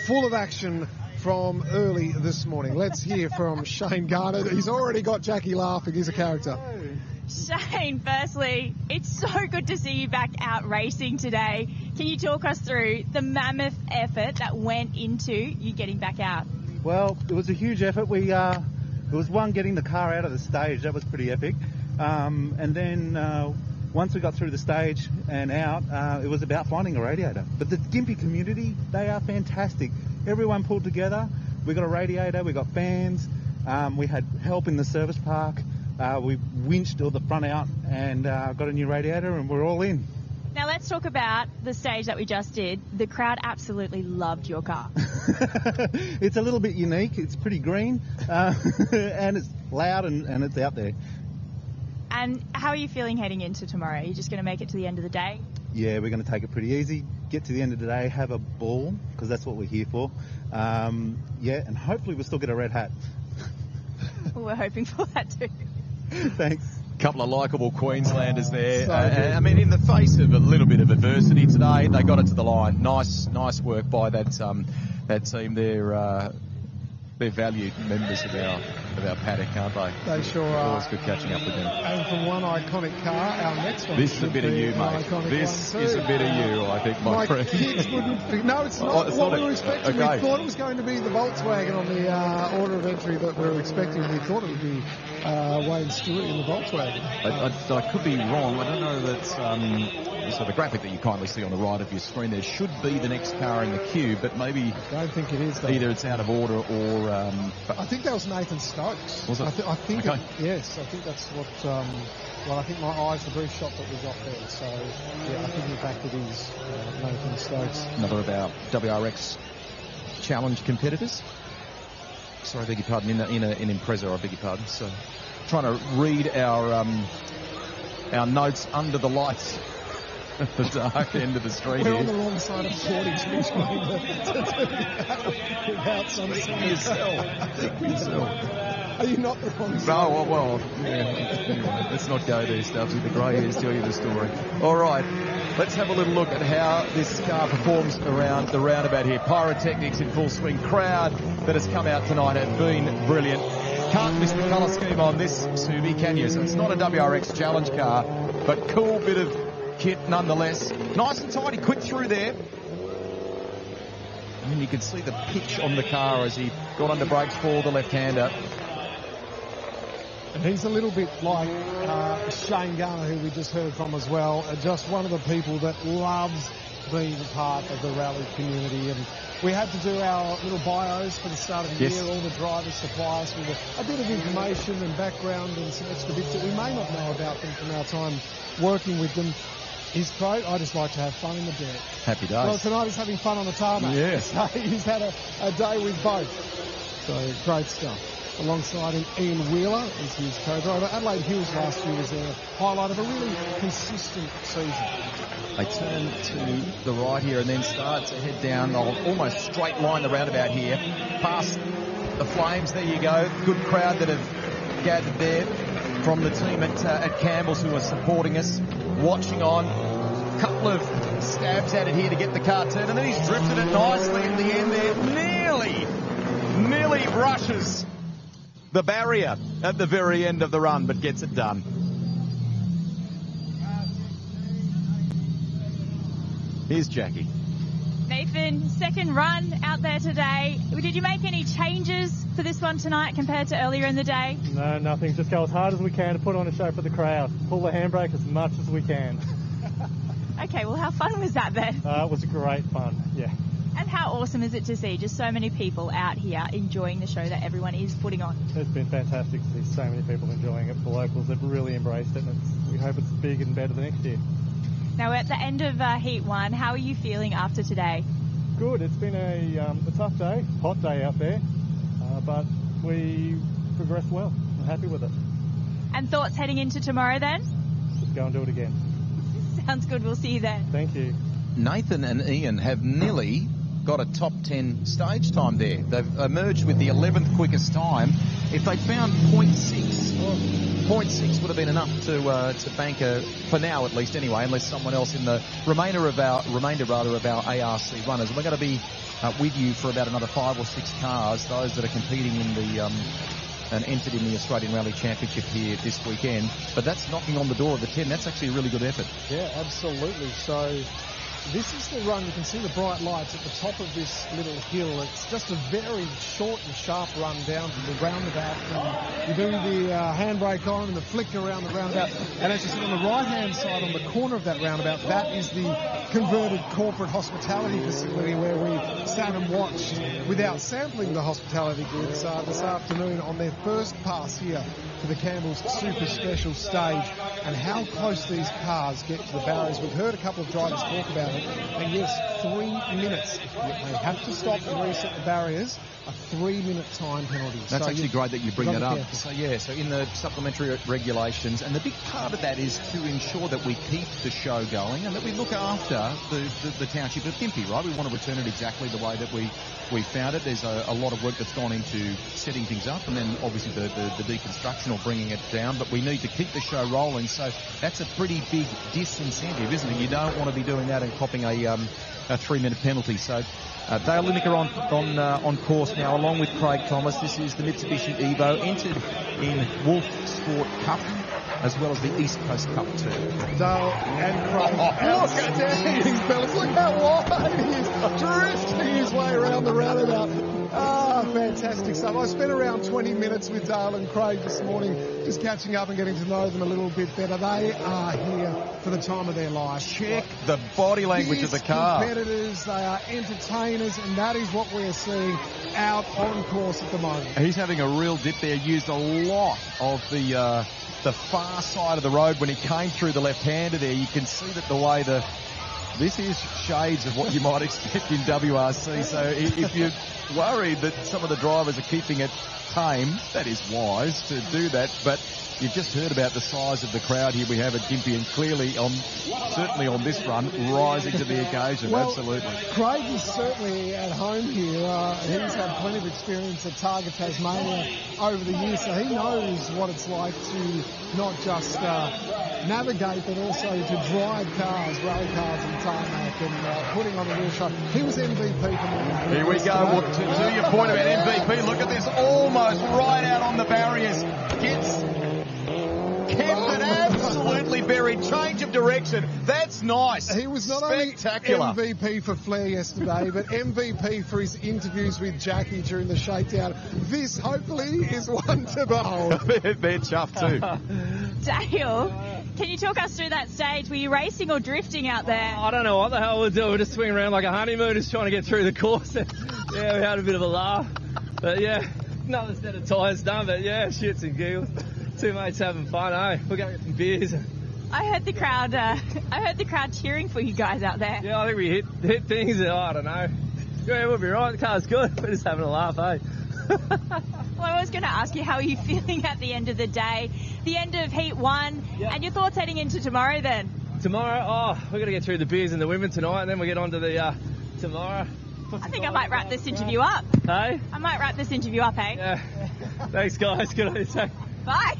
full of action from early this morning. Let's hear from Shane Garner. He's already got Jackie laughing. He's a character. Shane, firstly, it's so good to see you back out racing today. Can you talk us through the mammoth effort that went into you getting back out? Well, it was a huge effort. It was one, getting the car out of the stage. That was pretty epic. And then once we got through the stage and out, it was about finding a radiator. But the Gympie community, they are fantastic. Everyone pulled together. We got a radiator, we got fans, we had help in the service park. We winched all the front out and got a new radiator, and we're all in. Now let's talk about the stage that we just did. The crowd absolutely loved your car. It's a little bit unique. It's pretty green, and it's loud, and it's out there. And how are you feeling heading into tomorrow? Are you just going to make it to the end of the day? Yeah, we're going to take it pretty easy, get to the end of the day, have a ball, because that's what we're here for. And hopefully we'll still get a red hat. Well, we're hoping for that too. Thanks. Couple of likeable Queenslanders there. In the face of a little bit of adversity today, they got it to the line. Nice work by that team. They're valued members of our paddock, aren't they? They sure are. Always good catching up with them. And from one iconic car, our next one. This is a bit of you, mate. This is a bit of you, I think, my friend. Kids wouldn't. No, it's not what we were expecting. Okay. We thought it was going to be the Volkswagen on the order of entry that we were expecting. We thought it would be Wayne Stewart in the Volkswagen. I could be wrong. I don't know that. So the graphic that you kindly see on the right of your screen there should be the next car in the queue, but maybe I don't think it is. Though. Either it's out of order or. I think that was Nathan Stokes. Was it? I think. Okay. Yes, I think that's what. I think my eyes the brief shot that we got there. So yeah, I think in fact it is Nathan Stokes. Another of our WRX challenge competitors. Sorry, I beg your pardon. In an Impreza, I beg your pardon. So trying to read our notes under the lights. At the dark end of the street. We're on the wrong side of 40 without some yourself. Are you not the wrong side? No, well, yeah. Anyway, let's not go there, Stubbsy. The grey hairs tell you the story. All right, let's have a little look at how this car performs around the roundabout here. Pyrotechnics in full swing. Crowd that has come out tonight have been brilliant. Can't miss the colour scheme on this Subi, can you? So it's not a WRX challenge car, but cool bit of kit nonetheless. Nice and tidy, quick through there. And you can see the pitch on the car as he got under brakes for the left-hander. And he's a little bit like Shane Garner, who we just heard from as well. Just one of the people that loves being part of the rally community. And we had to do our little bios for the start of the year. All the drivers supply us with a bit of information and background and some extra bits that we may not know about them from our time working with them. His quote, I just like to have fun in the dirt. Happy days. Well, tonight he's having fun on the tarmac. Yes. He's had a day with both. So, great stuff. Alongside him, Ian Wheeler is his co-driver. Adelaide Hills last year was a highlight of a really consistent season. They turn to the right here and then start to head down the almost straight line, the roundabout here. Past the flames, there you go. Good crowd that have gathered there. from the team at Campbell's who are supporting us, watching on. A couple of stabs at it here to get the car turned, and then he's drifted it nicely in the end there. Nearly brushes the barrier at the very end of the run, but gets it done. Here's Jackie. Nathan, second run out there today. Did you make any changes for this one tonight compared to earlier in the day? No, nothing. Just go as hard as we can to put on a show for the crowd. Pull the handbrake as much as we can. Okay, well, how fun was that then? It was great fun, yeah. And how awesome is it to see just so many people out here enjoying the show that everyone is putting on? It's been fantastic to see so many people enjoying it. The locals have really embraced it, and we hope it's big and better the next year. Now, we're at the end of Heat 1. How are you feeling after today? Good. It's been a tough day, hot day out there, but we progressed well. I'm happy with it. And thoughts heading into tomorrow then? Just go and do it again. Sounds good. We'll see you then. Thank you. Nathan and Ian have nearly got a top 10 stage time there. They've emerged with the 11th quickest time. If they found 0.6 would have been enough to bank for now at least anyway, unless someone else in the remainder of our ARC runners. We're going to be with you for about another 5 or 6 cars, those that are competing in the and entered in the Australian Rally Championship here this weekend. But that's knocking on the door of the 10. That's actually a really good effort. Yeah, absolutely. So this is the run. You can see the bright lights at the top of this little hill. It's just a very short and sharp run down to the roundabout. And you do the handbrake on and the flick around the roundabout. And as you see on the right-hand side, on the corner of that roundabout, that is the converted corporate hospitality facility where we sat and watched without sampling the hospitality goods this afternoon on their first pass here to the Campbell's Super Special stage, and how close these cars get to the barriers. We've heard a couple of drivers talk about it, and yes, 3 minutes. They have to stop and reset the barriers, a 3-minute time penalty. That's so actually great that you bring that up. Careful. So yeah, so in the supplementary regulations, and the big part of that is to ensure that we keep the show going and that we look after the township of Gympie, right? We want to return it exactly the way that we found it. There's a lot of work that's gone into setting things up, and then obviously the deconstruction or bringing it down, but we need to keep the show rolling. So that's a pretty big disincentive, isn't it? You don't want to be doing that and copping a 3-minute penalty. So Dale Linaker on course now, along with Craig Thomas. This is the Mitsubishi Evo, entered in Wolf Sport Cup as well as the East Coast Cup too. Dale and Craig. Outstanding, fellas. Look how wide he is, drifting his way around the roundabout. Fantastic stuff. I spent around 20 minutes with Dale and Craig this morning, just catching up and getting to know them a little bit better. They are here for the time of their life. Check the body language of the car. Competitors, they are entertainers, and that is what we're seeing out on course at the moment. He's having a real dip there. Used a lot of the far side of the road when he came through the left-hander there. You can see that the way this is shades of what you might expect in WRC. So if you're worried that some of the drivers are keeping it tame, that is wise to do that. But you've just heard about the size of the crowd here we have at Gympie, and clearly, certainly on this run, rising to the occasion. Well, absolutely. Craig is certainly at home here. He's had plenty of experience at Targa Tasmania over the years, so he knows what it's like to not just navigate, but also to drive cars, rally cars and tarmac, and putting on a real show. He was MVP for me. Here we go. Well, to your point about MVP, look at this, almost right out on the barriers. Kept it absolutely buried. Change of direction. That's nice. He was not spectacular. Only MVP for Flair yesterday, but MVP for his interviews with Jackie during the shakedown. This, hopefully, is one to behold. They're chuffed too. Dale, can you talk us through that stage? Were you racing or drifting out there? I don't know what the hell we're doing. We're just swinging around like a honeymoon, just trying to get through the course. Yeah, we had a bit of a laugh. But yeah, another set of tyres done, but yeah, shits and giggles. Two mates having fun, eh? We're going to get some beers. I heard the crowd cheering for you guys out there. Yeah, I think we hit things. I don't know. Yeah, we'll be right. The car's good. We're just having a laugh, eh? Well, I was going to ask you, how are you feeling at the end of the day? The end of Heat 1, yep. And your thoughts heading into tomorrow then? Tomorrow? We're going to get through the beers and the women tonight, and then we'll get on to the tomorrow. I think I might wrap this interview up. Hey? I might wrap this interview up, eh? Yeah. Thanks, guys. Good on you. Bye.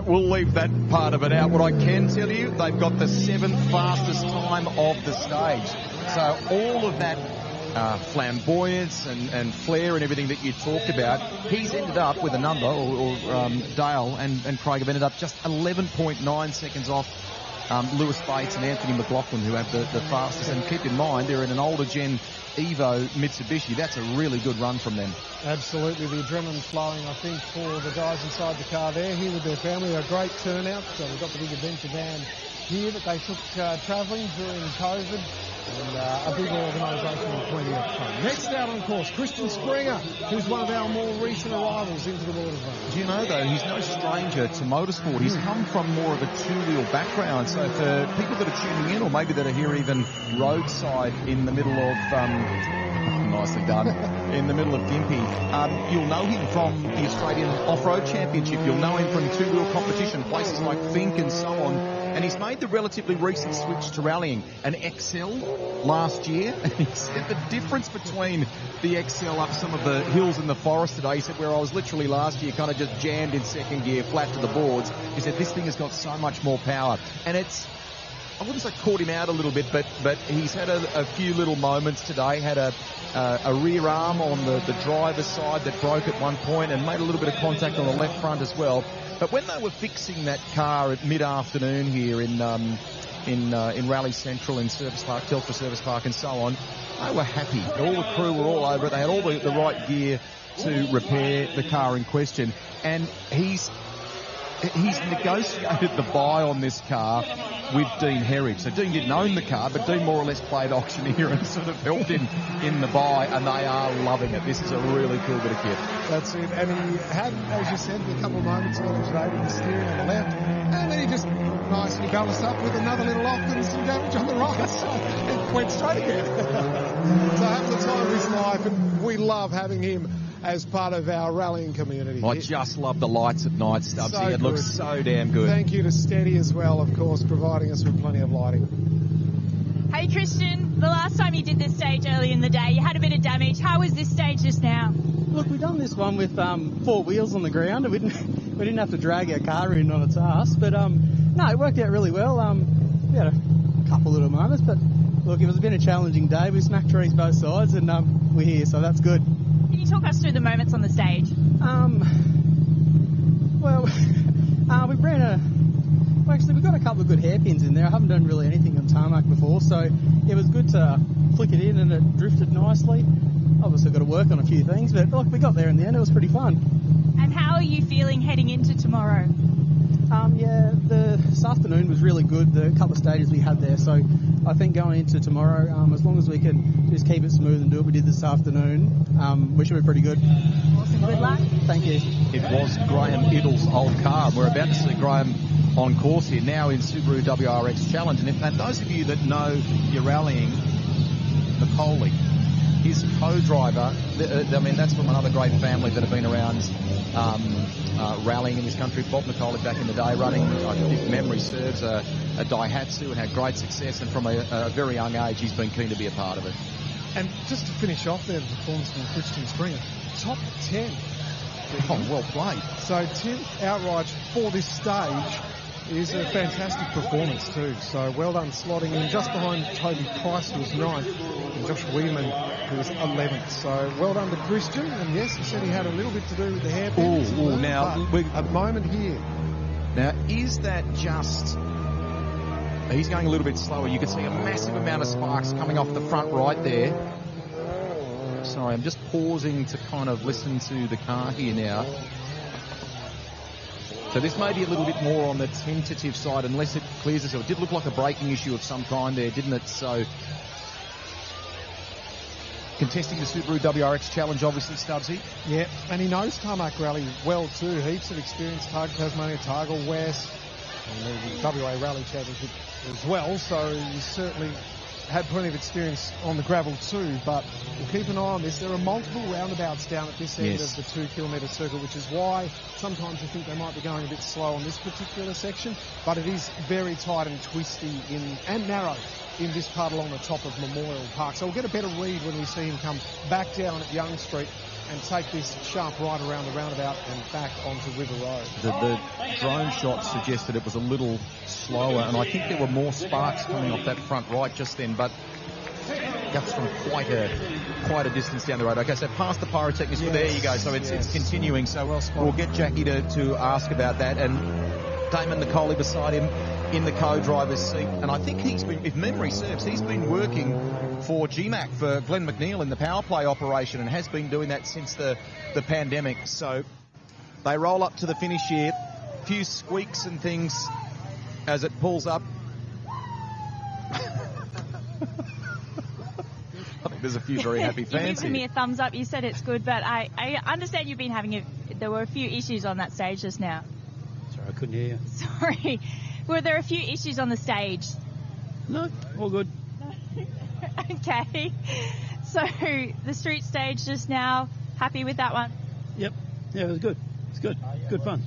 We'll leave that part of it out. What I can tell you, they've got the 7th fastest time of the stage. So all of that flamboyance and flair and everything that you talked about, he's ended up with a number, or Dale and Craig have ended up just 11.9 seconds off Lewis Bates and Anthony McLaughlin, who have the fastest. And keep in mind, they're in an older gen Evo Mitsubishi. That's a really good run from them. Absolutely, the adrenaline's flowing, I think, for the guys inside the car there, here with their family. A great turnout. So we've got the big adventure van here that they took travelling during COVID, and a big organisation with plenty of fun. Next out on course, Christian Sprenger, who's one of our more recent arrivals into the world of run. Do you know, though, he's no stranger to motorsport. He's come from more of a two-wheel background. So for people that are tuning in, or maybe that are here even roadside in the middle of... nicely done. In the middle of Gympie. You'll know him from the Australian Off-Road Championship. You'll know him from two-wheel competition, places like Fink and so on. And he's made the relatively recent switch to rallying. An XL last year. And he said the difference between the XL up some of the hills in the forest today, he said, where I was literally last year kind of just jammed in second gear, flat to the boards. He said, this thing has got so much more power. And it's... I wouldn't say caught him out a little bit, but he's had a few little moments today. Had a rear arm on the driver's side that broke at one point and made a little bit of contact on the left front as well. But when they were fixing that car at mid-afternoon here in Rally Central, in Service Park, Telford Service Park and so on, they were happy. All the crew were all over it. They had all the right gear to repair the car in question. And he's negotiated the buy on this car with Dean Herridge. So Dean didn't own the car, but Dean more or less played auctioneer and sort of helped him in the buy, and they are loving it. This is a really cool bit of kit. That's it. And he had, as you said, a couple of moments earlier today with the steering on the left, and then he just nicely balanced up with another little off and some damage on the right. So it went straight again. So having the time of his life, and we love having him as part of our rallying community. I just love the lights at night, Stubbsy. So it looks so damn good. Thank you to Steady as well, of course, providing us with plenty of lighting. Hey, Christian, the last time you did this stage early in the day, you had a bit of damage. How was this stage just now? Look, we've done this one with 4 wheels on the ground. We didn't have to drag our car in on its ass, but no, it worked out really well. We had a couple little moments, but look, it was a bit of a challenging day. We smacked trees both sides, and we're here, so that's good. Can you talk us through the moments on the stage? We've got a couple of good hairpins in there. I haven't done really anything on tarmac before, so it was good to flick it in and it drifted nicely. Obviously got to work on a few things, but look, we got there in the end. It was pretty fun. And how are you feeling heading into tomorrow? This afternoon was really good, the couple of stages we had there, so I think going into tomorrow, as long as we can just keep it smooth and do what we did this afternoon, we should be pretty good. Awesome, good luck. Thank you. It was Graeme Iddles' old car. We're about to see Graeme on course here now in Subaru WRX Challenge, and those of you that know your rallying, Nicole, his co-driver, that's from another great family that have been around rallying in this country. Bob Nicole back in the day running, if memory serves, a Daihatsu, and had great success, and from a very young age he's been keen to be a part of it. And just to finish off there, the performance from Christian Sprenger, top 10. Oh, well played. So 10th outright for this stage is a fantastic performance too. So well done slotting in just behind Toby Price, who was 9th, and Josh Wheeman, who was 11th. So well done to Christian. And yes, he said he had a little bit to do with the hairpins. Now a moment here. Now, is that just... He's going a little bit slower. You can see a massive amount of sparks coming off the front right there. Sorry, I'm just pausing to kind of listen to the car here now. So this may be a little bit more on the tentative side unless it clears itself. It did look like a braking issue of some kind there, didn't it? So contesting the Subaru WRX Challenge, obviously, Stubbsy. Yeah, and he knows tarmac rally well too. Heaps of experience, Tasmania, Targle, West, and the WA Rally Championship as well. So he's certainly had plenty of experience on the gravel too, but we'll keep an eye on this. There are multiple roundabouts down at this end of the 2 kilometre circle, which is why sometimes you think they might be going a bit slow on this particular section, but it is very tight and twisty and narrow in this part along the top of Memorial Park. So we'll get a better read when we see him come back down at Young Street and take this sharp right around the roundabout and back onto River Road. The drone shot suggested it was a little slower, and I think there were more sparks coming off that front right just then, but that's from quite a distance down the road. Okay, so past the pyrotechnics, but there you go. So it's continuing. So we'll get Jackie to ask about that. And Damon Nicoli beside him in the co-driver's seat. And I think he's been, if memory serves, he's been working for GMAC, for Glenn McNeil in the power play operation, and has been doing that since the pandemic. So they roll up to the finish here. A few squeaks and things as it pulls up. I think there's a few very happy fans You've given me a thumbs up. You said it's good, but I understand you've been having there were a few issues on that stage just now. Sorry, I couldn't hear you. Sorry. Were there a few issues on the stage? No, all good. Okay. So the street stage just now, happy with that one? Yep. Yeah, it was good. It's good. Good fun.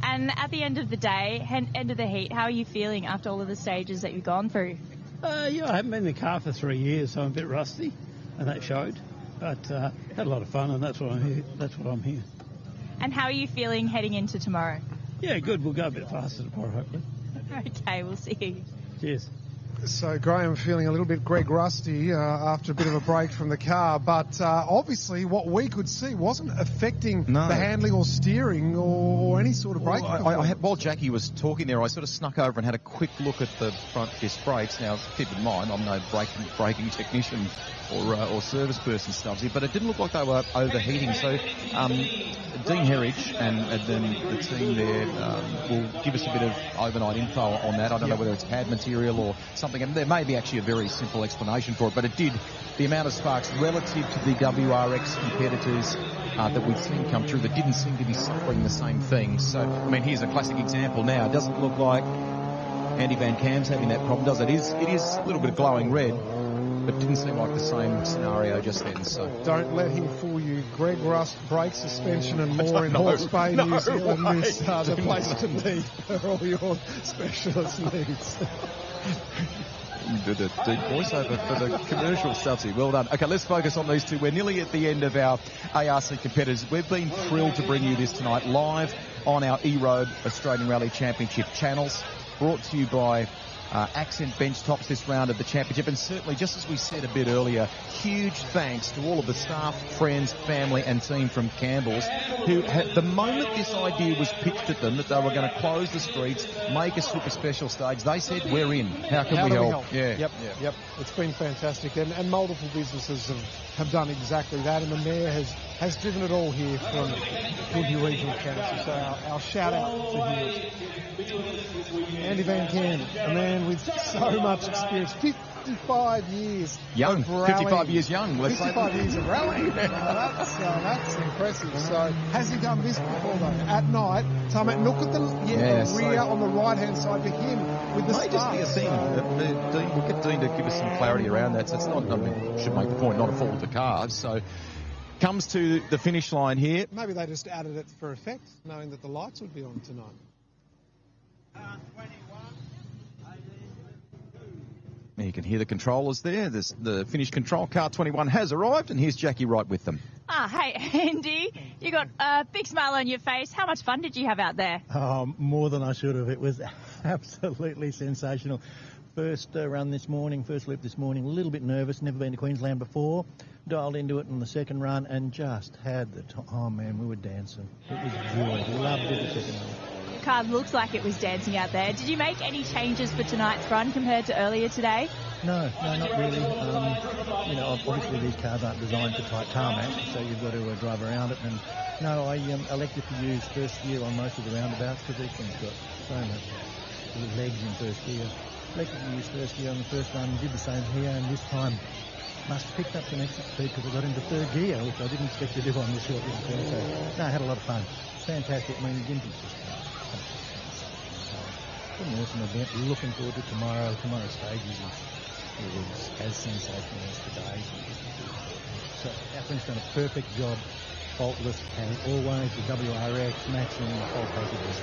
And at the end of the day, end of the heat, how are you feeling after all of the stages that you've gone through? Yeah, I haven't been in the car for 3 years, so I'm a bit rusty, and that showed. But had a lot of fun, and that's what I'm here. That's what I'm here. And how are you feeling heading into tomorrow? Yeah, good. We'll go a bit faster tomorrow, hopefully. Okay, we'll see you. Cheers. So Graeme feeling a little bit Greg Rusty after a bit of a break from the car, but obviously what we could see wasn't affecting the handling or steering or any sort of braking. While Jackie was talking there, I sort of snuck over and had a quick look at the front disc brakes. Now, keep in mind, I'm no braking technician or service person, Stubbsy, but it didn't look like they were overheating. So Dean Herridge and then the team there will give us a bit of overnight info on that. I don't know whether it's pad material or something, and there may be actually a very simple explanation for it, but the amount of sparks relative to the WRX competitors that we've seen come through that didn't seem to be suffering the same thing. So, I mean, here's a classic example now. It doesn't look like Andy Van Cam's having that problem, does it? It is a little bit of glowing red, but it didn't seem like the same scenario just then. So don't let him fool you. Greg Rust, brake suspension and more in Hawke's Bay, New Zealand is the place to be for all your specialist needs. Did a deep voiceover for the commercial, Stubbsy. Well done. Okay, let's focus on these two. We're nearly at the end of our ARC competitors. We've been thrilled to bring you this tonight live on our E-Road Australian Rally Championship channels, brought to you by Accent Benchtops this round of the championship. And certainly, just as we said a bit earlier, huge thanks to all of the staff, friends, family and team from Campbell's who, the moment this idea was pitched at them that they were going to close the streets, make a super special stage, they said, we're in. How can we help? Yeah. Yep. It's been fantastic. And multiple businesses have done exactly that. And the Mayor has driven it all here from Gympie Regional Council. So our shout out to him. Andy Van Cam, a man with so much experience, 55 years young, of rallying. 55 years young. 55 years of rallying. That's impressive. So has he done this before though? At night, so look at the rear on the right-hand side for him with the sparks. May just be a thing. We'll get Dean to give us some clarity around that. So it's not, I mean, should make the point, not a fault of the cars. So comes to the finish line here. Maybe they just added it for effect, knowing that the lights would be on tonight. 21. You can hear the controllers there. The Finnish control car 21 has arrived, and here's Jackie right with them. Hey, Andy, you got a big smile on your face. How much fun did you have out there? More than I should have. It was absolutely sensational. First run this morning, first loop this morning, a little bit nervous, never been to Queensland before. Dialed into it on the second run and just had the time. Oh, man, we were dancing. It was joy. Loved it the second run. Your car looks like it was dancing out there. Did you make any changes for tonight's run compared to earlier today? No, not really. Obviously these cars aren't designed for tight tarmac, so you've got to drive around it. And no, I elected to use first gear on most of the roundabouts because these things got so much legs in first gear. Elected to use first gear on the first run, did the same here, and this time must have picked up some extra speed because I got into third gear, which I didn't expect to do on this short distance. So, I had a lot of fun. Fantastic. I mean, Gympie's just an awesome event. Looking forward to tomorrow. Tomorrow's stages is as sensational as today. So Athens done a perfect job, faultless, and always the WRX matching the whole package is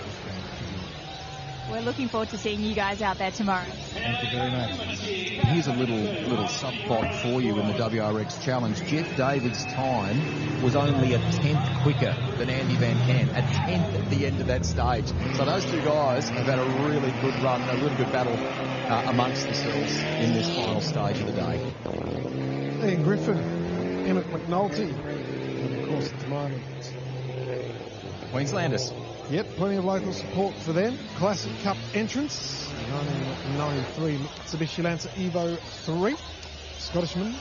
We're looking forward to seeing you guys out there tomorrow. Thank you very much. Here's a little sub-plot for you in the WRX Challenge. Jeff David's time was only a tenth quicker than Andy Van Can, a tenth at the end of that stage. So those two guys have had a really good run, a really good battle amongst themselves in this final stage of the day. Ian Griffin, Emmett McNulty, and of course at the moment. Queenslanders. Yep, plenty of local support for them. Classic Cup entrance, 1993 Mitsubishi Lancer Evo 3. Scottishman,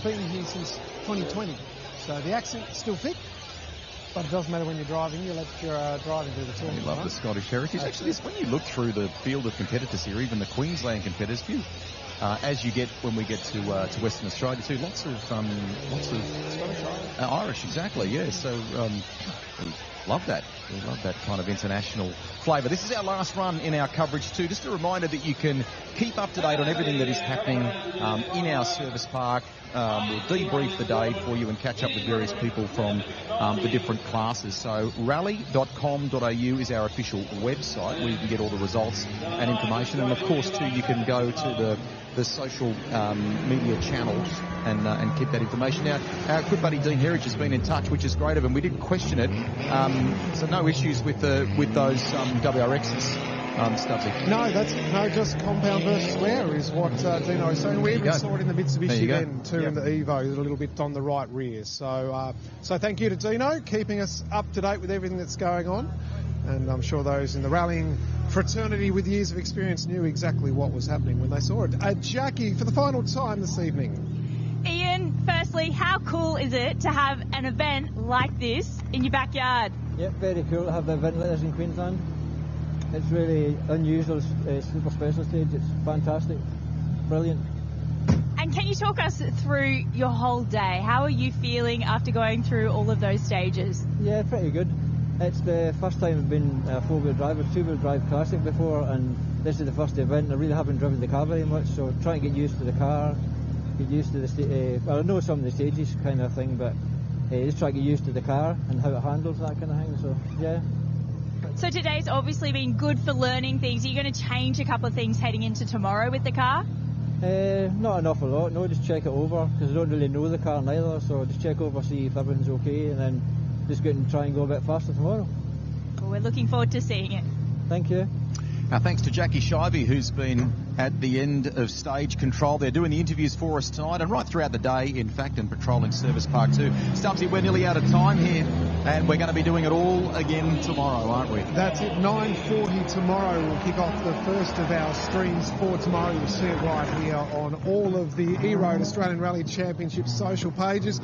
been here since 2020. So the accent's still thick, but it doesn't matter when you're driving. You let your driving do the talking. You love the Scottish heritage. Actually, when you look through the field of competitors here, even the Queensland competitors, as you get when we get to Western Australia too, lots of Irish, exactly, yeah. So love that. We love that kind of international flavour. This is our last run in our coverage too. Just a reminder that you can keep up to date on everything that is happening in our service park. We'll debrief the day for you and catch up with various people from the different classes. So rally.com.au is our official website where you can get all the results and information. And of course too, you can go to the social media channels and keep that information. Now, our good buddy Dean Herridge has been in touch, which is great of him. We didn't question it, so no issues with those WRXs. Stubbsy. No, just compound versus wear is what Dino is saying. We even saw it in the Mitsubishi then too, in the Evo, a little bit on the right rear. So thank you to Dino, keeping us up to date with everything that's going on. And I'm sure those in the rallying fraternity with years of experience knew exactly what was happening when they saw it. Jackie, for the final time this evening. Ian, firstly, how cool is it to have an event like this in your backyard? Yep, very cool to have an event like this in Queensland. It's really unusual, super special stage. It's fantastic, brilliant. And can you talk us through your whole day? How are you feeling after going through all of those stages? Yeah, pretty good. It's the first time I've been a four-wheel drive or two-wheel drive classic before, and this is the first event. I really haven't driven the car very much, so trying to get used to the car, get used to the well, I know some of the stages kind of thing, but just try to get used to the car and how it handles, that kind of thing. So yeah. So today's obviously been good for learning things. Are you going to change a couple of things heading into tomorrow with the car? Not an awful lot. No, just check it over because I don't really know the car neither. So just check over, see if everything's okay, and then just get and try and go a bit faster tomorrow. Well, we're looking forward to seeing it. Thank you. Now, thanks to Jackie Shivey, who's been at the end of stage control. They're doing the interviews for us tonight and right throughout the day, in fact, and patrolling Service Park too. Stubbsy, we're nearly out of time here, and we're going to be doing it all again tomorrow, aren't we? That's it, 9:40 tomorrow. We'll kick off the first of our streams for tomorrow. You'll see it right here on all of the E-Road Australian Rally Championship social pages.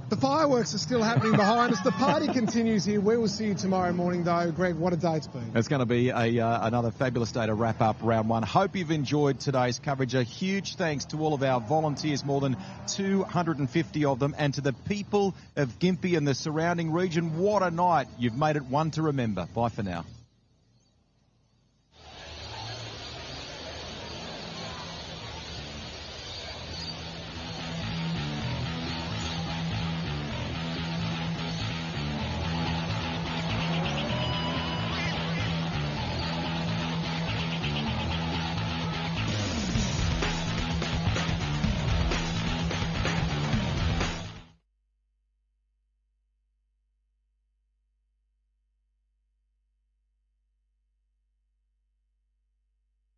The fireworks are still happening behind us. The party continues here. We will see you tomorrow morning, though. Greg, what a day it's been. It's going to be another fabulous day to wrap up round one. Hope you've enjoyed today's coverage. A huge thanks to all of our volunteers, more than 250 of them, and to the people of Gympie and the surrounding region. What a night. You've made it one to remember. Bye for now.